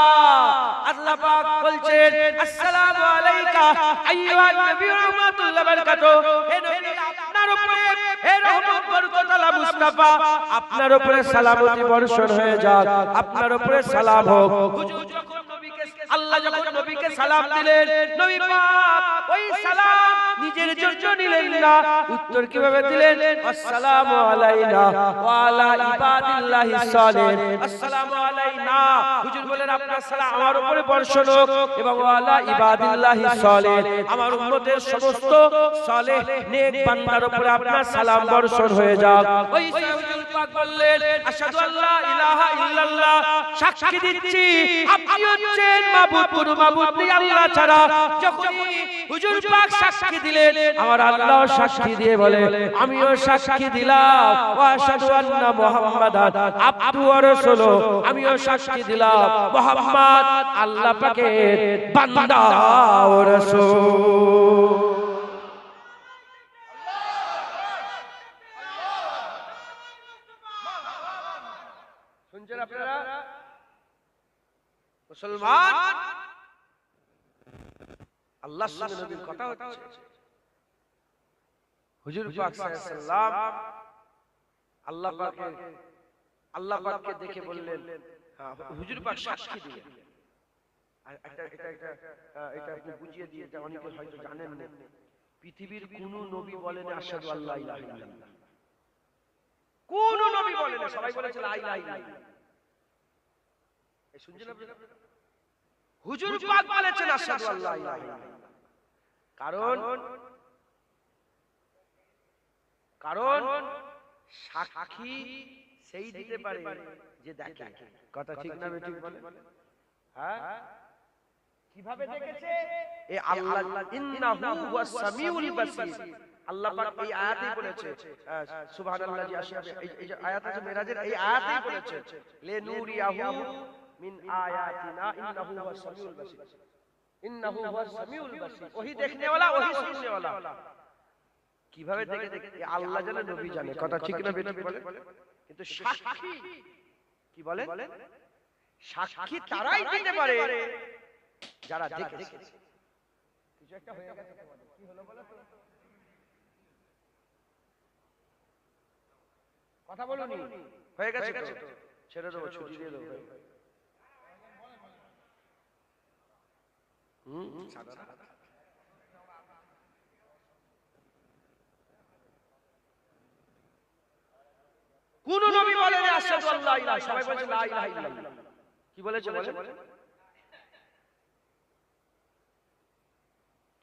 আল্লাহ পাক বলছেন আসসালামু আলাইকা আইয়ুহান নবী ওয়া রাহমাতুল্লাহি ওয়া বারাকাতুহু। হে নবী আপনার উপরে, হে রহমত বরকত আলা মুস্তাফা, আপনার উপরে সালামতি বর্ষণ হয়ে যাক, আপনার উপরে সালাম হোক। হুজুর যখন নবীকে আল্লাহ যখন নবীকে সালাম দিলেন, নবী পাক ওই সালাম নিজের জন্য নিলেন না, উত্তর কিভাবে দিলেন? আসসালামু আলাইনা ওয়া আলা ইবাদিল্লাহিস সালিহিন। আসসালামু আলাইনা, হুজুর বলেন আপনার সালাম আমার উপরে বর্ষণ হোক এবং ওয়া আলা ইবাদিল্লাহিস সালিহিন, আমার উম্মতের সমস্ত সালেহ নেক বান্দার উপরে আপনার সালাম বর্ষণ হয়ে যাক। ওই হুজুর পাক বললেন, আশহাদু আল্লা ইলাহা ইল্লাল্লাহ, সাক্ষী দিচ্ছি আপনি হচ্ছেন মাবুদ, কোনো মাবুদ নেই আল্লাহ ছাড়া। যখন হুজুর পাক সাক্ষী দিলেন, আমার আল্লাহ সাক্ষী দিয়ে বলে, আমিও সাক্ষী দিলাম ওয়া আশহাদু আন্না মুহাম্মাদান আবদুহু ওয়া রাসূলুহু, আমিও সাক্ষী দিলাম মুহাম্মদ আল্লাহ পাকের বান্দা ও রাসূল। শুনছেন আপনারা মুসলমান? আল্লাহর সঙ্গে নবীর কথা হচ্ছে। হুজুর পাক সাল্লাল্লাহু আলাইহি সাল্লাম আল্লাহ পাককে দেখে বললেন, হুজুর পাক সাক্ষী দিলেন। আর এটা আপনি বুঝিয়ে দিয়ে, এটা অনেকে হয়তো জানেন না, পৃথিবীর কোন নবী বলেন আশহাদু আল্লা ইলাহা ইল্লাল্লাহ, কোন নবী বলেন, সবাই বলেছে লা ইলাহা ইল্লাল্লাহ। এই শুনছেন আপনারা? হুজুর পাক বলেছেন আশহাদু আল্লা ইলাহা ইল্লাল্লাহ। কারণ সাক্ষী সেই দিতে পারে যে দেখে। কথা ঠিক না বেঠিক বলে? হ্যাঁ, কিভাবে দেখেছে? এ আল্লাহ ইন্নাহু হুয়াস সামিউল বাসীর। আল্লাহ পাক এই আয়াতেই বলেছে, সুবহানাল্লাহি আশহাদু, এই যে আয়াত আছে মেরাজের, এই আয়াতেই বলেছে লিনুরিয়াহু মিন আয়াতিনা ইন্নাহু হুয়াস সামিউল বাসীর। ইন্নাহু হুয়াস সামিউল বাসীর, ওহি দেখনে वाला, ওহি শুননে वाला। কিভাবে দেখে আল্লাহ জানে, নবী জানে। কথা ঠিক না বেঠিক বলে? কিন্তু সাক্ষী কি বলেন? সাক্ষী তারাই দিতে পারে যারা দেখেছে। কিছু একটা হয়ে গেছে তোমাদের, কি হলো বলো তো? কথা বলুনি, হয়ে গেছে তো? ছেড়ে দেবো, ছুটি দিয়ে দেবো। কোন নবী বলেন আশহাদু আল্লা ইলাহা, সবাই বলেছে লা ইলাহা ইল্লাল্লাহ। কি বলেছে বলেন?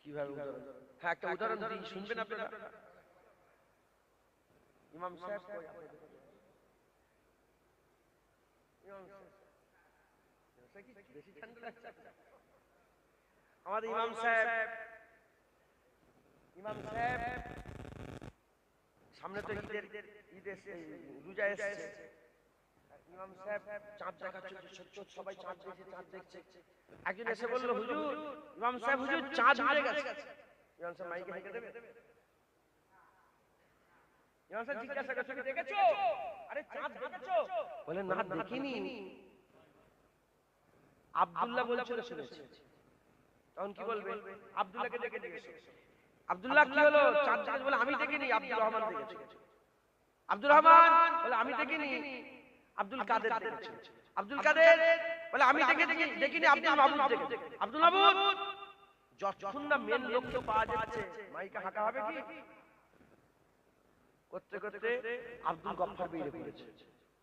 কিভাবে উদাহরণ? হ্যাঁ, একটা উদাহরণ দিই, শুনবেন আপনারা? ইমাম সাহেব কই? ইমাম সাহেব বেশি ঠান্ডা লাগছে। আমাদের ইমাম সাহেব সামনে তো ঈদের রোজা এসেছে। ইমাম সাহেব চাঁদ দেখাচ্ছে, সবাই চাঁদ দেখছে। একজন এসে বলল, হুজুর, ইমাম সাহেব, হুজুর চাঁদ উড়ে গেছে। ইমাম সাহেব মাইকে হেঁকে দেবে। ইমাম সাহেব জিজ্ঞাসা করছে, দেখেছো? আরে চাঁদ দেখেছো? বলে না, দেখিনি। আব্দুল্লাহ বলছিল শুনেছি। তখন কি বলবে? আব্দুল্লাহকে ডেকে দিয়েছে। আব্দুল্লাহ কি হলো? চাঁদ দেখেছে? বলে আমি দেখিনি, আব্দুর রহমান দেখেছে। আব্দুর রহমান বলে আমি দেখিনি, আব্দুল কাদের দেখেছে। আব্দুল কাদের বলে আমি দেখিনি, আব্দুল মাহমুদ দেখেছে। আব্দুল মাহমুদ, যতক্ষণ না মেন লোককে পাওয়া যাচ্ছে, মাইকে হাঁকা হবে কি? করতে করতে আব্দুল গফফার বেরিয়ে পড়েছে।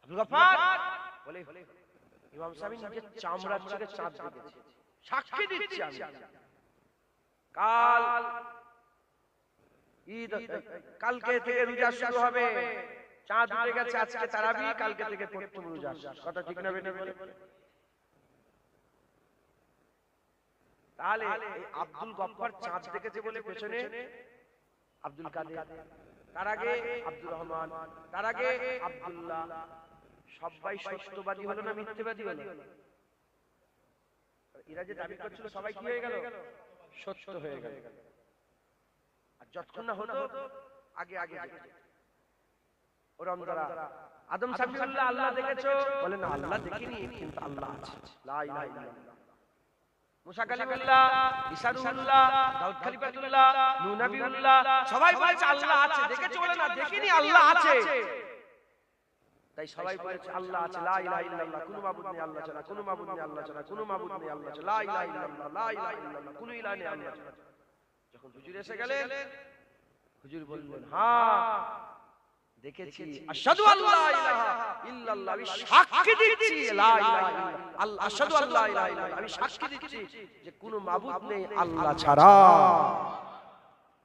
আব্দুল গফফার বলে, ইমাম সাহেব নিজের চামড়ার চোখে চাঁদ দেখেছে, সাক্ষী দিচ্ছি আমি। কালকে থেকে রোজা শুরু হবে। চাঁদ উঠে গেছে, আজকে তারাবি, কালকে থেকে প্রথম রোজা। কথা ঠিক না বেঠিক? তাহলে এই আব্দুল গফফার চাঁদ দেখেছে বলে পেছনে আব্দুল কাদের, তার আগে আব্দুর রহমান, তার আগে আব্দুল্লাহ, সবাই সত্যবাদী হলো না মিথ্যাবাদী হলো? এরা যে দাবি করছিল সবাই কি হয়ে গেল? সত্য হয়ে গেল। আর যতক্ষণ না হতো আগে ওরম দ্বারা আদম সামিউল্লাহ, আল্লাহ দেখেছো? বলে না, আল্লাহ দেখিনি, কিন্তু আল্লাহ আছে। লা ইলাহা ইল্লাল্লাহ। মুসা কালিমুল্লাহ, ঈসা রূহুল্লাহ, দাউদ খলিফাতুল্লাহ, নূহ নবিউল্লাহ, সবাই বলেছে আল্লাহ আছে। দেখেছো? বলে না, দেখিনি, আল্লাহ আছে। তাই সবাই বলেছে আল্লাহ আছে। লা ইলাহা ইল্লাল্লাহ, কোনো মাবুদ নেই আল্লাহ ছাড়া, কোনো মাবুদ নেই আল্লাহ ছাড়া, কোনো মাবুদ নেই আল্লাহ ছাড়া। লা ইলাহা ইল্লাল্লাহ, লা ইলাহা ইল্লাল্লাহ, কোনো ইলাহ নেই আল্লাহ ছাড়া। যখন হুজুর এসে গেলেন, হুজুর বললেন, হ্যাঁ দেখেছি, আশহাদু আল্লা ইলাহা ইল্লাল্লাহ, আমি সাক্ষী দিচ্ছি, লা ইলাহা ইল্লাল্লাহ, আশহাদু আল্লা ইলাহা ইল্লাল্লাহ, আমি সাক্ষী দিচ্ছি যে কোনো মাবুদ নেই আল্লাহ ছাড়া।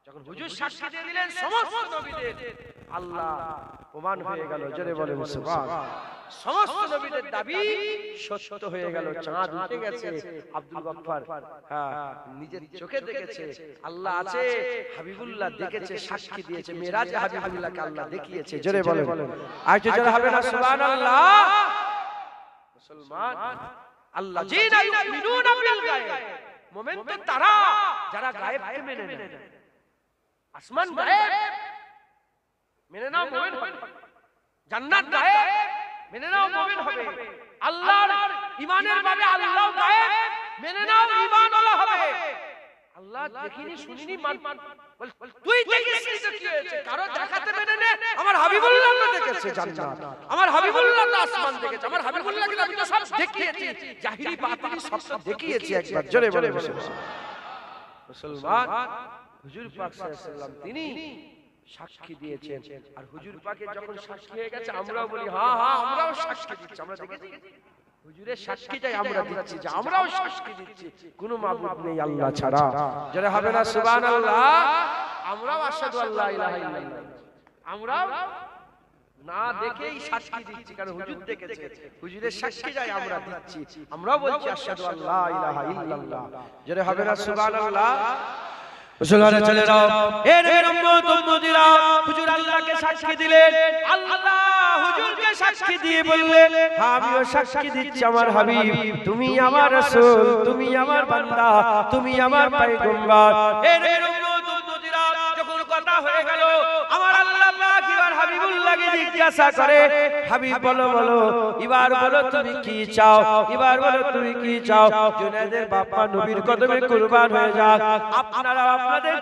যখন হুজুর সাক্ষী দিয়ে দিলেন, সমস্ত নবীদের আল্লাহ প্রমাণ হয়ে গেল। জোরে বলে সুবহান। সমস্ত নবীদের দাবি সত্য হয়ে গেল। চাঁদ উঠে গেছে, আব্দুল গফফার নিজের চোখে দেখেছে আল্লাহ আছে, হাবিবুল্লাহ দেখেছে, সাক্ষী দিয়েছে, মেরাজে হাবিবুল্লাহকে আল্লাহ দেখিয়েছে। জোরে বলে, আর জোরে হবে না সুবহানাল্লাহ? মুসলমান, আল্লাহ জিনা ইউমিনুনা বিল গায়ব, মুমিন তো তারা যারা গায়েবকে মেনে নেয়। আসমান গায়েব, মেনে নাও মুমিন হবে। জান্নাত গায়েব, মেনে নাও মুমিন হবে। আল্লাহর ঈমানের ভাবে আল্লাহ গায়েব, মেনে নাও ঈমানওয়ালা হবে। আল্লাহ দেখিনি, শুনিনি, তুই দেখিসনি তো কি হয়েছে? কারো দেখাতে মেনে নে। আমার হাবিবুল্লাহ তো দেখেছে জান্নাত, আমার হাবিবুল্লাহ তো আসমান দেখেছে, আমার হাবিবুল্লাহকে আমি তো সব দেখিয়েছি, জাহিরি বাতিনি সব দেখিয়েছি একবার। জোরে বলে মুসলমান, হুজুর পাক সাল্লাল্লাহু আলাইহি ওয়াসাল্লাম তিনি সাক্ষী দিয়েছেন। আর হুজুর পাকের যখন সাক্ষী হয়ে গেছে, আমরাও বলি হ্যাঁ হ্যাঁ, আমরাও সাক্ষী দিচ্ছি, আমরা দেখেছি। হুজুরের সাক্ষীটাই আমরা দিচ্ছি, যে আমরাও সাক্ষী দিচ্ছি কোনো মাবুদ নেই আল্লাহ ছাড়া। যারা হবে না সুবহানাল্লাহ, আমরাও আশহাদু আল্লা ইলাহা ইল্লাল্লাহ, আমরাও না দেখেই সাক্ষী দিচ্ছি, কারণ হুজুর দেখেছে, হুজুরের সাক্ষীটাই আমরা দিচ্ছি, আমরাও বলছি আশহাদু আল্লা ইলাহা ইল্লাল্লাহ। যারা হবে না সুবহানাল্লাহ, মুসলমানরা চলে যাও। এ নবীর উম্মত উম্মতিরা, হুজুর আল্লাহকে সাক্ষী দিলেন, আল্লাহ হুজুরকে সাক্ষী দিয়ে বললেন, আমিও সাক্ষী দিচ্ছি আমার হাবিব, তুমি আমার রাসূল, তুমি আমার বান্দা, তুমি আমার পয়গম্বর। এ নবীর উম্মত উম্মতিরা, যখন কথা হয়ে গেল, আমার আল্লাহ পাক এবার হাবিবুল্লাহকে জিজ্ঞাসা করে, হাবিব বলো বলো, এবার বলো তুমি কি চাও, এবার বলো তুমি কি চাও। জুনায়েদের বাপ্পা নবীর কদমে কুরবান হয়ে যাক, আপনারা আপনাদের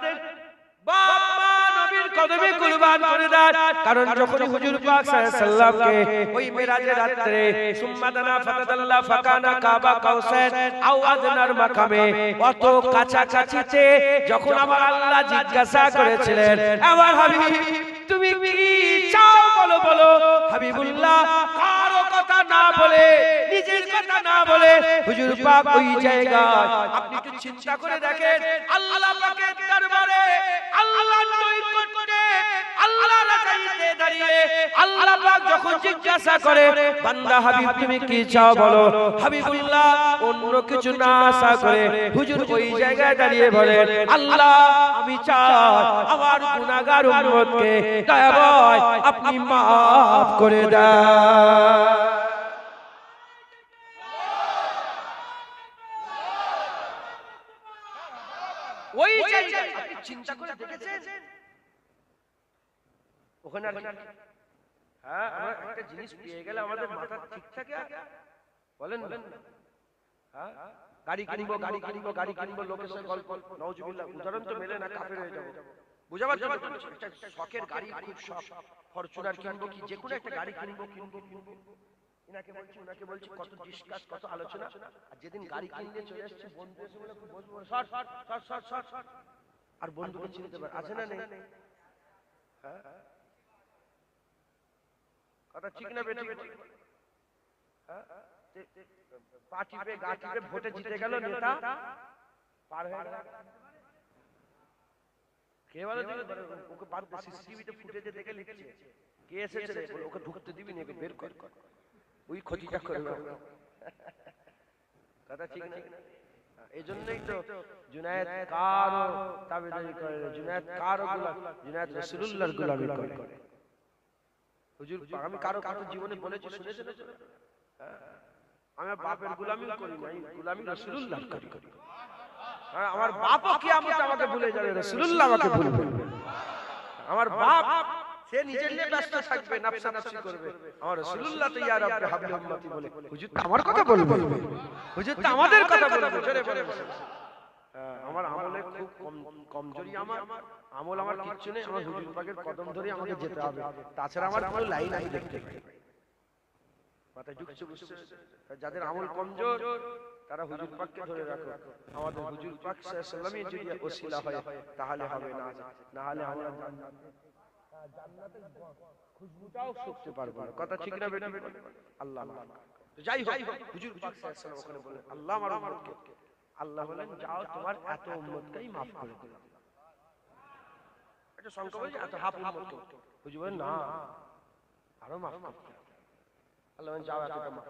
বাপ্পা নবীর কদমে কুরবান করে দেন। কারণ যখন হুজুর পাক সাল্লাল্লাহু আলাইহি সাল্লামকে ওই মিরাজের রাতে সুম্মাদানা ফাতাদাল্লাহ ফাকানা কাবা কাউসান আও আদনার মাকামে, অত কাছাকাছিতে যখন আমার আল্লাহ জিজ্ঞাসা করেছিলেন, আমার হাবিব তুমি কি চাও বলো বলো, হাবিবুল্লাহ কারো কথা না বলে, নিজের কথা না বলে হুজুর পাক ওই জায়গায়, আপনি একটু চিন্তা করে দেখেন, আল্লাহ পাকের দরবারে, আল্লাহর নৈকট্যে, আল্লাহর রাজাইতে দাঁড়িয়ে আল্লাহ পাক যখন জিজ্ঞাসা করে, বান্দা হাবিব তুমি কি চাও বলো, হাবিবুল্লাহ অন্য কিছু না আশা করে হুজুর ওই জায়গায় দাঁড়িয়ে বলেন, আল্লাহ আমি চাই আমার গুনাহগার উম্মতকে দয়াময় আপনি মাফ করে দেন। ওই জায়গায় আপনি চিন্তা করে দেখেছেন ওখানে হ্যাঁ, আমরা একটা জিনিস পেয়ে গেলে আমাদের মাথা ঠিক থাকে, বলেন হ্যাঁ, গাড়ি কিনবো গাড়ি কিনবো গাড়ি কিনবো, লোকের সাথে গল্প, নাউজুবিল্লাহ, উদাহরণ তো মেলে না, কাফের হয়ে যাবো, বুঝাবার জন্য একটা শখের গাড়ি, খুব শখ, ফরচুনার কিনবো, কি যে কোনো একটা গাড়ি কিনবো কিনবো কিনবো, ইনাকে বলছি উনাকে বলছি, কত ডিসকাস কত আলোচনা, আর যেদিন গাড়ি কিনতে চলে আসছে বন্ধু এসে বলে বসবো shot shot shot shot shot, আর বন্ধুকে চিনতে পারে আছে না নেই, হ্যাঁ কথা ঠিক না বেটি, হ্যাঁ পার্টি পে গাটি পে ভোটে জিতে গেল নেতা, পার হয়ে গেল, কে বলে ওকে বার সিসিটিভিতে ফুটেজে দেখে লিখছে কে এসেছে রে, ওকে ঢুকতে দিবি না, বের কর, ওই ক্ষতিটা করবে, কথা ঠিক না। এই জন্যই তো জুনায়েদ কারো তাবেদারি করে, জুনায়েদ কারো গোলাম, জুনায়েদ রাসূলুল্লাহর গোলামি করে। হুজুর আমি কারো কারো জীবনে বলেছি শুনেছেন, আমি বাপের গোলামি করি না, গোলামি রাসূলুল্লাহর করি। আমার বাপও কিয়ামতে আমাকে ভুলে যাবে, রাসূলুল্লাহ আমাকে ভুলবে। আমার বাপ সে নিজের নিয়ে ব্যস্ত থাকবে, নফসা নফসি করবে, আমার রাসূলুল্লাহ তো ইয়া রাব্বি হাবলি উম্মতি বলে, হুজুর তো আমার কথা বলবে, হুজুর তো আমাদের কথা বলবে, জোরে বলে আমার আমলে খুব কমজোরি, আমার আমল আমার কিচ্ছু নেই, আমার হুজুর পাকের কদম ধরে আমাকে যেতে হবে, তাছাড়া আমার কোনো লাইন নাই দেখতে পাই, মাথায় ঢুকছে বুঝছে। যাদের আমল কমজোর তারা হুজুর পাককে ধরে রাখো, আমাদের হুজুর পাক সাল্লাল্লাহু আলাইহি ওয়াসাল্লামের যদি ওসিলা হয় তাহলে হবে, না হলে আমরা জান্নাতের খুশবুটাও শুকতে পারবো না, কথা ঠিক না বেটা, আল্লাহ তো যাই হোক, হুজুর পাক সাল্লাল্লাহু আলাইহি ওয়াসাল্লাম ওখানে বলেন, আল্লাহ আমার উম্মতকে, আল্লাহ বলেন যাও তোমার এত উম্মতকেই maaf করে দাও, এটা সংখ্যা বলে এত হাফ উম্মতকে, হুজুর বলেন না আরো maaf করতে, আল্লাহ বলেন যাও এতটা maaf,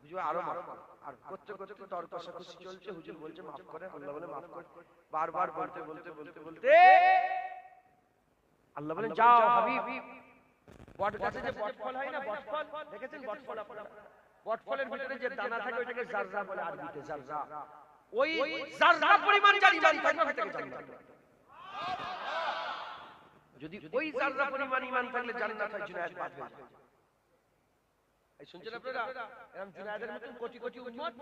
হুজুর আরো maaf, আর করতে করতে তর্ক কষাকষি চলছে, হুজুর বলছে maaf করে, আল্লাহ বলে maaf করে, বারবার বলতে বলতে বলতে বলতে আল্লাহ বলেন যাও হাবিব, বট গাছে যে বটফল হয় না, বটফল দেখেছেন, বটফল আপনারা, বটফলের ভিতরে যে দানা থাকে ওইটাকে জাররা বলে আরবিতে, জাররা, ওই জাররা পরিমাণ যার ঈমান থাকবে ওইটাকে জান্নাত, যদি ওই জাররা পরিমাণ ঈমান থাকলে জান্নাত হয়, জুনায়েদ বাদ হয়ে যায়। এই শুনছেন আপনারা, এরকম জুনায়েদের মতন কোটি কোটি উম্মত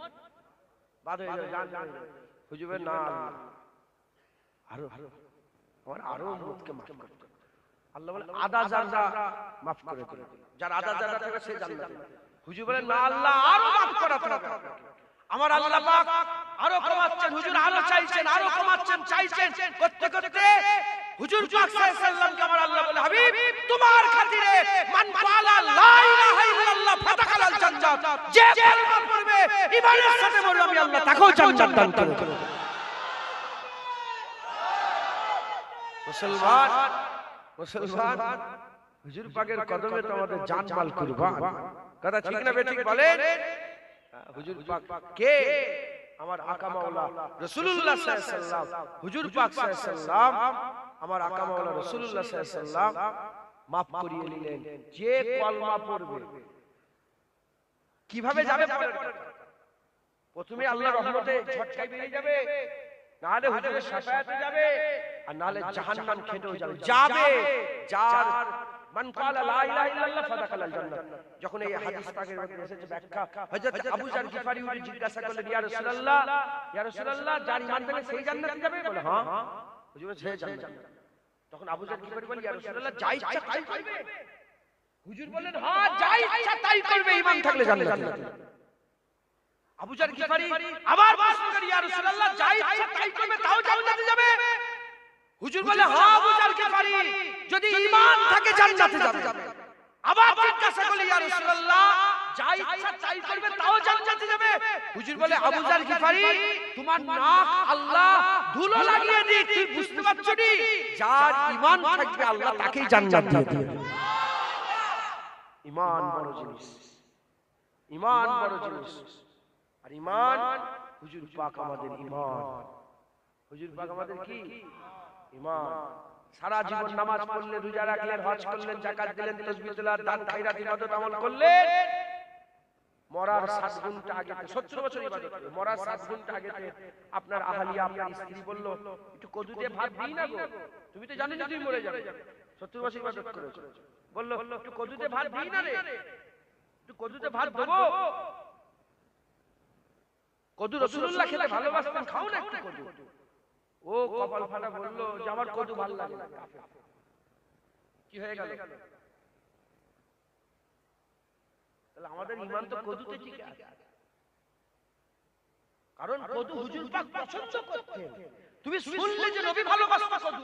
বাদ হয়ে যায়, জান্নাত হুজুরের না আরো আমার আরো উম্মতকে maaf করতে, আল্লাহ বলে আধা জাররা maaf করে দিল, যার আধা জাররা থাকে সে জান্নাতে, হুজুর বলেন না আল্লাহ আরো maaf করাতে হবে, আমার আল্লাহ পাক আরো কমাচ্ছেন, হুজুর আরো চাইছেন, আরো কমাচ্ছেন, চাইছেন, করতে করতে হুজুর পাক সাল্লাল্লাহু আলাইহি ওয়াসাল্লামকে আমার আল্লাহ বলে হাবিব তোমার খাতিরে মান ক্বালা লা ইলাহা ইল্লাল্লাহ ফাতাকালাল জান্নাহ, জান্নাত, যে কালেমা পড়বে ঈমানের সাথে বলবে আমি আল্লাহ তাকেও জান্নাত দান করব। মুসলমান মুসলমান হুজুর পাকের কদমে তো আমাদের জান মাল কুরবান, কথা ঠিক না বেঠিক বলেন? হুজুর পাক কে? আমার আকা মাওলা রাসূলুল্লাহ সাল্লাল্লাহু আলাইহি ওয়াসাল্লাম, হুজুর পাক সাল্লাল্লাহু আলাইহি ওয়াসাল্লাম আমার আকা মাওলা রাসূলুল্লাহ সাল্লাল্লাহু আলাইহি ওয়াসাল্লাম maaf করিয়ে নিলেন। যে কলমা পড়বে কিভাবে যাবে? প্রথমে আল্লাহর রহমতে ঝটকায় বেরিয়ে যাবে, নালে হুজুরের শাফায়াতে যাবে, আর নালে জাহান্নাম খেটেও যাবে। যাবে যার মান ক্বালা লা ইলাহা ইল্লাল্লাহ ফাদাখালাল জান্নাত। যখন এই হাদিস পাকের মধ্যে এসেছে ব্যাখ্যা, হযরত আবু যার গিফারি উনি জিজ্ঞাসা করলেন, ইয়া রাসূলুল্লাহ, ইয়া রাসূলুল্লাহ, যার ঈমান থাকলে সেই জান্নাতে যাবে? বলে হ্যাঁ হুজুর, সেই জান্নাত। তখন আবু যার গিফারি বলে, ইয়া রাসূলুল্লাহ, যা ইচ্ছা তাই করবে? হুজুর বলেন, হ্যাঁ যা ইচ্ছা তাই করবে, ঈমান থাকলে জান্নাতে যাবে। আবু যার গিফারি আবার প্রশ্ন করে, ইয়া রাসূলুল্লাহ, যা ইচ্ছা তাই করবে তাও জান্নাতে যাবে? হুজুর বলে, হ্যাঁ আবু যার গিফারি, যদি ঈমান থাকে জান্নাতে যাবে। আবার জিজ্ঞাসা করলে, ইয়া রাসূলুল্লাহ, যা ইচ্ছা তাই করবে তাও জান্নাতে যাবে? হুজুর বলে, আবু যার গিফারি, তোমার নাক আল্লাহ ধুলো লাগিয়ে দিক, তুই বুঝতে পারছো নি? যার ঈমান থাকবে আল্লাহ তাকেই জান্নাত দিয়ে দিবে। ঈমান বড় জিনিস, ঈমান বড় জিনিস। আর ঈমান, হুজুর পাক আমাদের ঈমান, হুজুর পাক আমাদের কি? ঈমান। সারা জীবন নামাজ পড়লেন, রোজা রাখলেন, হজ করলেন, যাকাত দিলেন, তাসবিহ তেলাওয়াত, দান খায়রাত, ইবাদত আমল করলেন। মরার 7 ঘন্টা আগে, 70 বছর ইবাদত করলেন, মরার 7 ঘন্টা আগে আপনার আহলিয়া, আপনার স্ত্রী বলল, একটু কদু দিয়ে ভাত দিই না গো, তুমি তো জানো যে তুমি মরে যাবে। 70 বছর ইবাদত করেছো, বলল একটু কদু দিয়ে ভাত দিই না রে, একটু কদু দিয়ে ভাত দেবো। কদু রাসূলুল্লাহ খেতে ভালোবাসতেন, খাও না একটু কদু। ও কপাল ফাটা বলল যে আমার কদু ভালো লাগে না। কি হয়ে গেল? তাহলে আমাদের ঈমান তো কদুতে ঠিক আছে, কারণ কদু হুজুর পাক পছন্দ করতেন। তুমি শুনলে যে নবী ভালোবাসতেন কদু,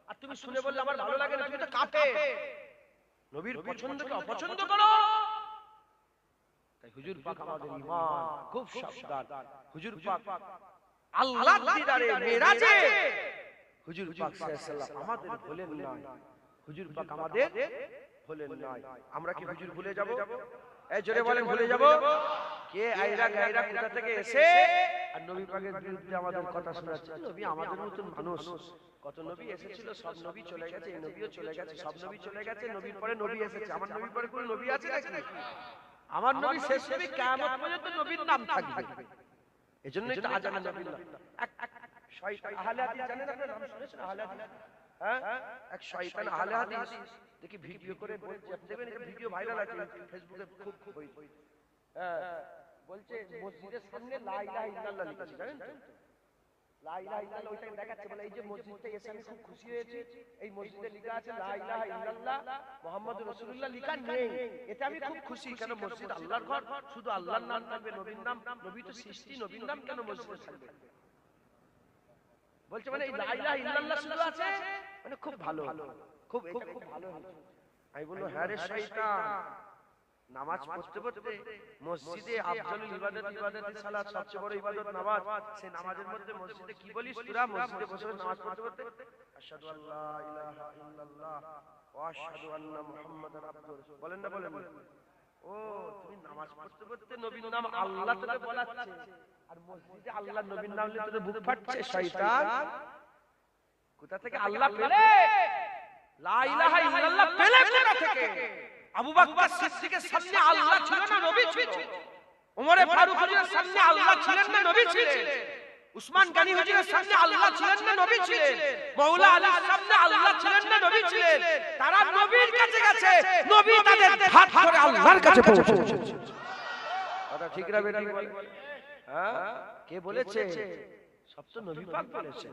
আর তুমি শুনে বললে আমার ভালো লাগে না, তুমি তো কাফের। নবীর পছন্দকে অপছন্দ করো। তাই হুজুর পাক আমাদের ঈমান খুব সাবধান। হুজুর পাক আল্লাহর দিদারে মেরাজে হুজুর পাক সাল্লাল্লাহু আলাইহি ওয়াসাল্লাম আমাদের ভুলেন নাই, হুজুর পাক আমাদের ভুলেন নাই। আমরা কি হুজুর ভুলে যাব? এই জোরে বলেন, ভুলে যাব? কে আইরা গায়রা কোথা থেকে এসে আর নবী পাকের বিরুদ্ধে আমাদের কথা শোনাচ্ছে? নবী আমাদের মতন মানুষ, কত নবী এসেছিল, সব নবী চলে গেছে, এই নবীও চলে গেছে, সব নবী চলে গেছে, নবীর পরে নবী এসেছে। আমার নবীর পরে কোন নবী আছে নাকি? আমার নবী শেষ নবী, কিয়ামত পর্যন্ত নবীর নাম থাকবে। এজন্যই তো আজান নবীর নাম। এক শয়তান আহলে হাদিস, জানেন আপনারা, নাম শুনেছেন আহলে হাদিস? হ্যাঁ, এক শয়তান আহলে হাদিস দেখি ভিডিও করে বলছে, আপনি দেখবেন এটা ভিডিও ভাইরাল আছে ফেসবুকে, খুব হয়েছে। হ্যাঁ, বলছে মসজিদের সামনে লা ইলাহা ইল্লাল্লাহ লিখেছে, জানেন তো? লা ইলাহা ইল্লাল্লাহ ওইটা দেখাচ্ছে, বলে এই যে মসজিদটা এসে আমি খুব খুশি হয়েছি, এই মসজিদে লেখা আছে লা ইলাহা ইল্লাল্লাহ মুহাম্মাদুর রাসূলুল্লাহ লেখা নেই, এটা আমি খুব খুশি। কেন? মসজিদ আল্লাহর ঘর, শুধু আল্লাহর নাম থাকবে, নবীর নাম, নবী তো সৃষ্টি, নবীর নাম কেন মসজিদে থাকবে? বলছে মানে এই লা ইলাহা ইল্লাল্লাহ শুধু আছে, মানে খুব ভালো, খুব এটা খুব ভালো হয়েছে। আমি বলল, হ্যাঁ রে শয়তান, নামাজ পড়তে পড়তে মসজিদে আফজালুল ইবাদত সালাত, সবচেয়ে বড় ইবাদত নামাজ, সেই নামাজের মধ্যে মসজিদে কি বলিস তোরা? মসজিদে বসে নামাজ পড়তে পড়তে আশহাদু আল্লা ইলাহা ইল্লাল্লাহ ওয়া আশহাদু আন্না মুহাম্মাদার আবদুহু, বলেন না? বলেন। ও তুমি নামাজ পড়তে পড়তে নবীর নাম আল্লাহ তোকে বলাচ্ছে, আর মসজিদে আল্লাহ নবীর নাম নিয়ে তোদের বুক ফাটছে। শয়তান, কোথা থেকে আল্লাহ পেলে? লা ইলাহা ইল্লাল্লাহ পেলে কোথা থেকে? আবু বকর সিদ্দিকের সামনে আল্লাহ ছিল না, নবী ছিল। ওমর ফারুক হুজুরের সামনে আল্লাহ ছিলেন না, নবী ছিলেন। উসমান গনি হুজুরের সামনে আল্লাহ ছিলেন না, নবী ছিলেন। মাওলা আলীর সামনে আল্লাহ ছিলেন না, নবী ছিলেন। তারা নবীর কাছে গেছে, নবী তাদের হাত ধরে আল্লাহর কাছে পৌঁছেছে। কথা ঠিক না বেটা? হ্যাঁ, কে বলেছে? সব তো নবী পাক বলেছে।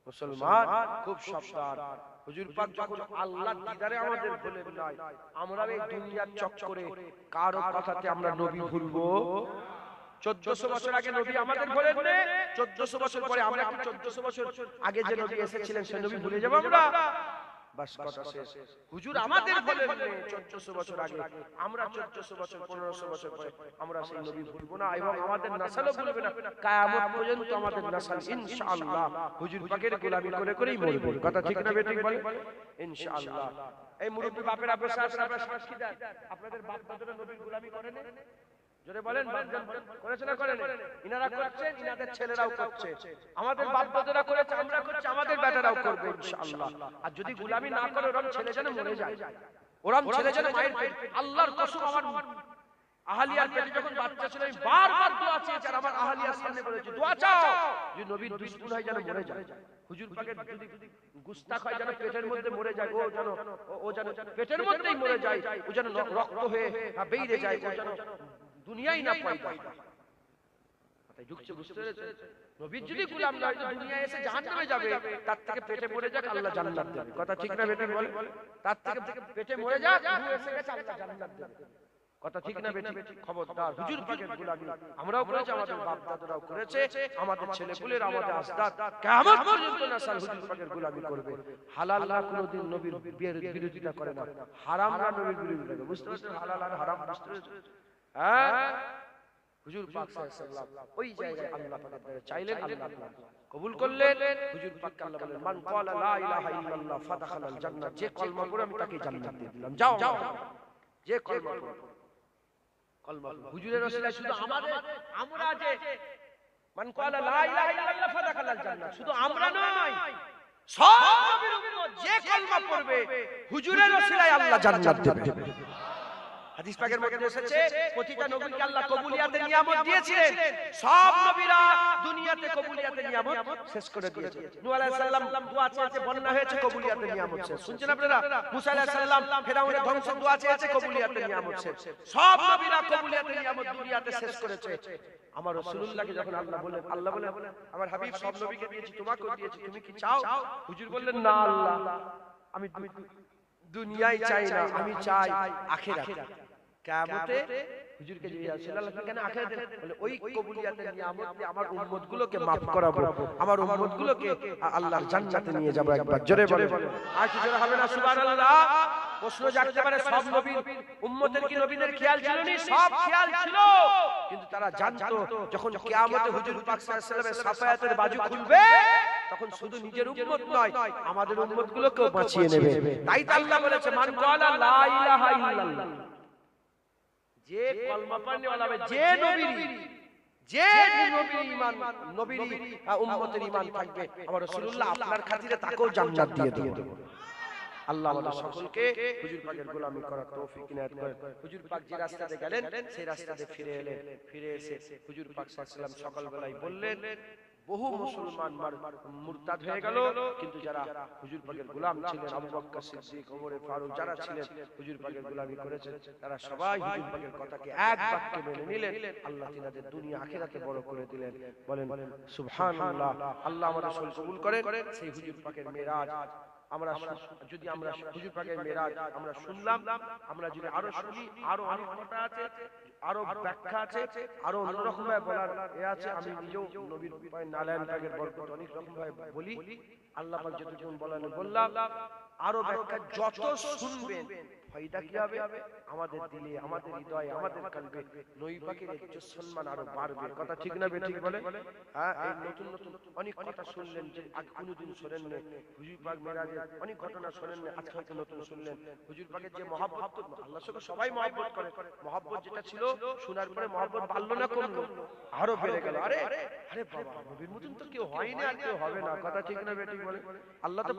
মুসলমান খুব সাবধান। হুজুর পাক যখন আল্লাহর দিদারে আমাদের ভুলেন নাই, আমরা এই দুনিয়ার চক্করে কারো কথাতে আমরা নবী ভুলবো? 1400 বছর আগে নবী আমাদের ভুলেন না, 1400 বছর পরে আমরা কি 1400 বছর আগে যে নবী এসেছিলেন সেই নবী ভুলে যাব আমরা? বাস কথা শেষ। হুজুর আমাদের বলেন 1400 বছর আগে, আমরা 1400 বছর 1500 বছর পরে আমরা সেই নবী ভুলবো না এবং আমাদের নাসালও ভুলবে না। কিয়ামত পর্যন্ত আমাদের নাসাল ইনশাআল্লাহ হুজুর পাকের গোলামি করে করেই মরবে। কথা ঠিক না বেঠিক বলে? ইনশাআল্লাহ। এই মুরব্বি বাপেরা বসে আছেন, আপনারা সাক্ষী দেন, আপনাদের বাপ দাদারা নবীর গোলামি করেন? জোরে বলেন, করেছে না করেন? ইনারা করছেন, ইনাদের ছেলেরাও করছে। আমাদের বাপ দাদারা করেছে, আমরা করছি, আমাদের বেটারাও করবে ইনশাআল্লাহ। আর যদি গোলামি না করে ওরম ছেলে যেন মরে যায়, ওরম ছেলে যেন মায়ের পেট, আল্লাহর কসম আমার আহলিয়ার পেটে যখন বাচ্চা ছিল আমি বারবার দোয়া চেয়েছি, আর আমার আহলিয়ার সামনে বলেছি দোয়া চাও যে নবীর দুশমন হয় যেন মরে যায়। হুজুর পাকের যদি গুস্তাখ হয় যেন পেটের মধ্যে মরে যায়, ও যেন পেটের মধ্যেই মরে যায়, ও যেন রক্ত হয়ে বেরিয়ে যায়, ও যেন দুনিয়াই না পায়। তাই ঢুকছে, বুঝতে পেরেছেন? নবীর যদি গোলাম না হয় দুনিয়ায় এসে জাহান্নামে যাবে, তার থেকে পেটে মরে যাক আল্লাহ জান্নাত দেবে। কথা ঠিক না বেটা বলে? তার থেকে পেটে মরে যাক, রূহ এসে গেছে আল্লাহ জান্নাত দেবে। কথা ঠিক না বেটি? খবরদার, হুজুর পাকের গোলামি আমরাও করেছি, আমাদের বাপ দাদারাও করেছে, আমাদের ছেলেপুলের, আমাদের আসদাদ কিয়ামত পর্যন্ত নাসাল হুজুর পাকের গোলামি করবে। হালাল না কোনোদিন নবীর বিরোধিতা করে না, হারাম না নবীর বিরোধিতা করে। বুঝতে পারছেন? হালাল আর হারাম বুঝতে পারছেন? হ্যাঁ, হুজুর পাক সাল্লাল্লাহু আলাইহি ওই জায়গায় আল্লাহ পাকের দরবারে চাইলেন, আল্লাহ কবুল করলেন। হুজুর পাক আল্লাহ বলেন মান ক্বালা লা ইলাহা ইল্লাল্লাহ ফাদাখালাল জান্নাহ, যে কলমা পড়ে আমি তাকে জান্নাত দিয়ে দিলাম। যাও যে কলমা পড়ে, কলমা হুজুরের ওসিলায় শুধু আমাদের, আমরা যে মান ক্বালা লা ইলাহা ইল্লাল্লাহ ফাদাখালাল জান্নাহ, শুধু আমরা নয়, সব নবীর উম্মত যে কলমা পড়বে হুজুরের ওসিলায় আল্লাহ জান্নাত দেবে। হাদিস পাকের মধ্যে এসেছে প্রতিটা নবীকে আল্লাহ কবুলিয়াতের নিয়ামত দিয়েছিলেন। সব নবীরা দুনিয়াতে কবুলিয়াতের নিয়ামত শেষ করে দিয়েছে। নূহ আলাইহিস সালাম দোয়া চেয়েছে, বন্যা হয়েছে, কবুলিয়াতের নিয়ামত শেষ। শুনছেন আপনারা? মুসা আলাইহিস সালাম ফেরাউনের ধ্বংস দোয়া চেয়েছে, কবুলিয়াতের নিয়ামত শেষ। সব নবীরা কবুলিয়াতের নিয়ামত দুনিয়াতে শেষ করেছে। আমার রাসূলুল্লাহকে যখন আল্লাহ বলেন, আল্লাহ বলেন আমার হাবিব সব নবীকে দিয়েছি, তোমাকেও দিয়েছি, তুমি কি চাও? হুজুর বললেন না আল্লাহ, আমি দুনিয়ায় চাই না, আমি চাই আখিরাত। কিয়ামতে হুজুরকে জিজ্ঞাসা করলেন আল্লাহ কেন আখিরাতে? বলে ওই কবুলিয়াতের নিয়ামত দিয়ে আমার উম্মতগুলোকে maaf করাবো, আমার উম্মতগুলোকে আল্লাহর জান্নাতে নিয়ে যাব। একবার জোরে বলে, আর কি জোরে হবে না? সুবহানাল্লাহ। প্রশ্ন জাগতে পারে, সব নবীর উম্মতের কি নবীদের খেয়াল ছিল না? সব খেয়াল ছিল, কিন্তু তারা জানতো যখন কিয়ামতে হুজুর পাক সাল্লাল্লাহু আলাইহি ওয়াসাল্লামের শাফায়াতের বাজু খুলবে তখন শুধু নিজের উম্মত নয়, আমাদের উম্মতগুলোকেও বাঁচিয়ে নেবে। তাই তো আল্লাহ বলেছে মান ক্বালা লা ইলাহা ইল্লাল্লাহ, যে কলমা পড়নে ওয়ালা হবে, যে নবীর ঈমান, নবীর উম্মতের ঈমান থাকবে, আমার রাসূলুল্লাহ আপনার খাতিরে তাকেও জান্নাত দিয়ে দেব। আল্লাহ আমাদের সকলকে হুজুর পাকের গোলামি করার তৌফিক ইনায়াত করেন। হুজুর পাক যে রাস্তাতে গেলেন সেই রাস্তাতে ফিরে এলেন। ফিরে এসে হুজুর পাক সাল্লাল্লাহু আলাইহি ওয়াসাল্লাম সকালবেলায় বললেন, বহু মুসলমান মুরতাদ হয়ে গেল, কিন্তু যারা হুজুর পাকের গোলাম ছিলেন, আবু বকর সিদ্দিক, ওমর ফারুক, যারা ছিলেন হুজুর পাকের গোলামি করেছেন, তারা সবাই হুজুর পাকের কথাকে এক বাক্যে মেনে নিলেন। আল্লাহ তিনাদের দুনিয়া আখিরাতে বড় করে দিলেন। বলেন সুবহানাল্লাহ। আল্লাহ আমাদের সকল কবুল করেন। সেই হুজুর পাকের মেরাজ আমরা যদি আমরা হুজুর পাকের মেরাজ আমরা শুনলাম, আমরা যদি আরো শুনি, আরো অনেক কথা আছে, আরো ব্যাখ্যা আছে, আরো অন্যরকম ভাবে বলার আছে। আমি নিজেও নবীর পায়ের নালায়ন পাকের বরকত অনেক রকম ভাবে বলি। আল্লাহ পাক যতটুকু বলেন বললাম, আরো ব্যাখ্যা যত শুনবেন ফায়দা কি হবে? আমাদের দিলে, আমাদের হৃদয়ে, আমাদের কলবে নবী পাকের ইজ্জত সম্মান আরো বাড়বে। কথা ঠিক না বেঠিক বলে? হ্যাঁ, এই নতুন নতুন অনেক কথা শুনলেন যে আগে কোনোদিন শোনেন না। হুজুর পাক মেরাজের অনেক ঘটনা শোনেন না, আজকে হয়তো নতুন শুনলেন। হুজুর পাকের যে মহব্বত, আল্লাহর সঙ্গে সবাই মহব্বত করে, মহব্বত যেটা ছিল শোনার পরে মহব্বত বাড়লো না কমলো? আরো বেড়ে গেল। আরে আরে বাবা, নবীর মতন তো কেউ হয় না, আর কেউ হবে না। কথা ঠিক না বেঠিক বলে? আল্লাহ তো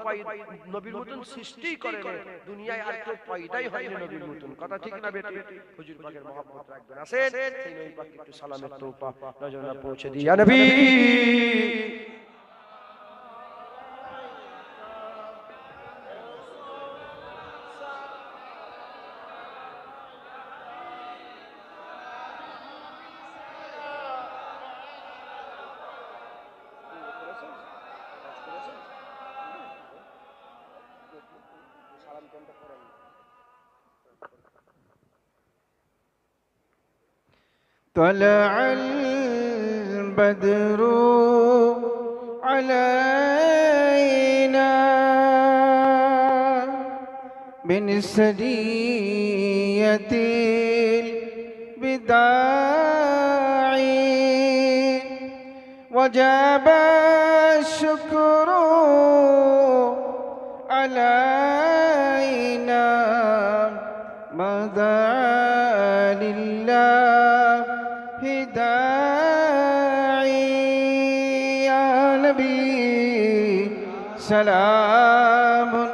নবীর মতন সৃষ্টি করে না, দুনিয়ায় আর কেউ পয়দাই হয় না নবীর মতন। কথা ঠিক না বেঠিক? হুজুর পাকের মহব্বত রাখবেন। আসেন সেই নবী পাককে একটু সালামের তোপা নজরে পৌঁছে দিই। ইয়া নবী طلع البدر علينا من سرية الوداع وجب الشكر علينا ما دعا لله داعي يا نبي سلام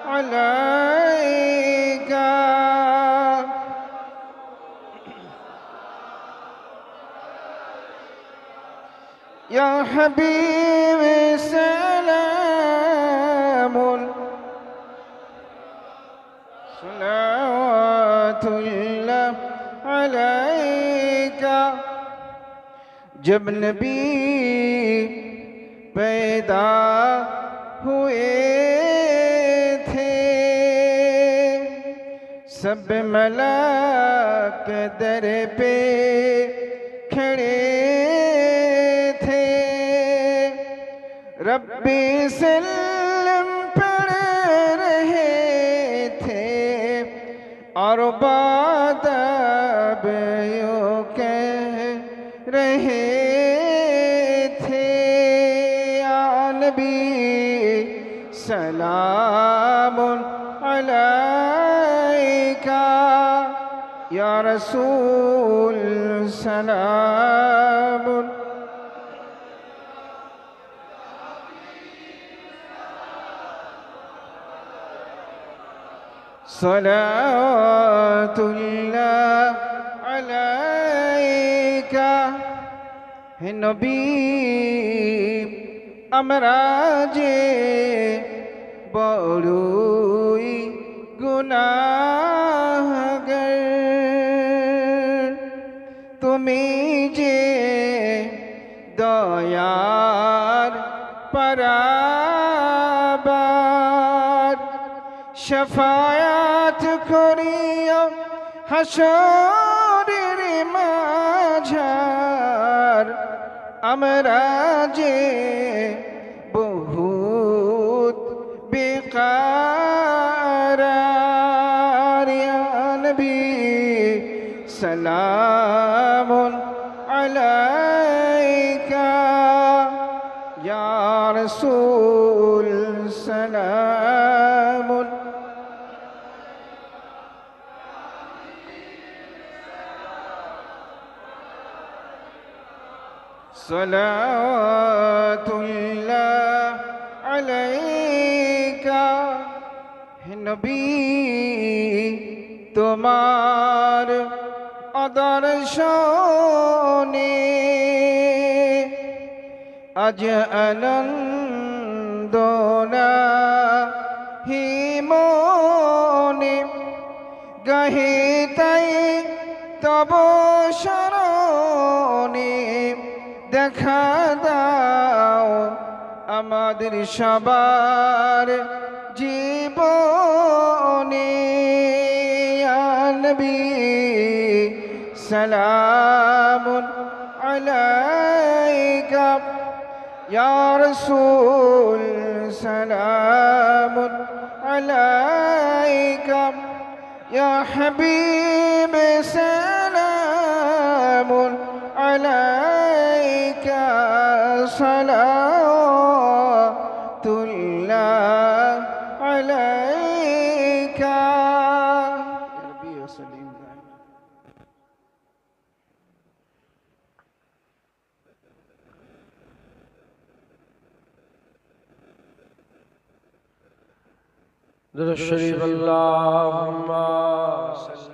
عليك يا حبيبي سلام صلوات الله عليك जब नबी पैदा हुए थे सब मलाक दर पे खड़े थे रब्बी सल्लम पढ़ रहे थे और बादब यूं कह रहे थे या नबी सलाम अलैका या रसूल सलाम सलातुल्लाह अलैका হে নবী আমরা যে বড়ই গুনাহগার তুমি যে দয়ার পরাবার শফায়াত করিও হাসরের মাঝার আমরা যে বহুত বেকারার ইয়া নবী সালামুন আলাইকা ইয়া রাসূল সালামুন সলাতুল্লাহ আলাইকা হে নবী তোমার আদর্শনে আজ আনন্দ নাহি মনে গাহে তাই তব শরণে দেখা দাও আমাদের সবার জীবনে ইয়া নবী সালামুন আলাইকা ইয়া রাসূল সালামুন আলাইকা ইয়া হাবিব সালামুন আলাইকা সালাতুল্লাহ আলাইকা ইয়া রাব্বি ওয়া সাল্লিম درود شریف اللهم صل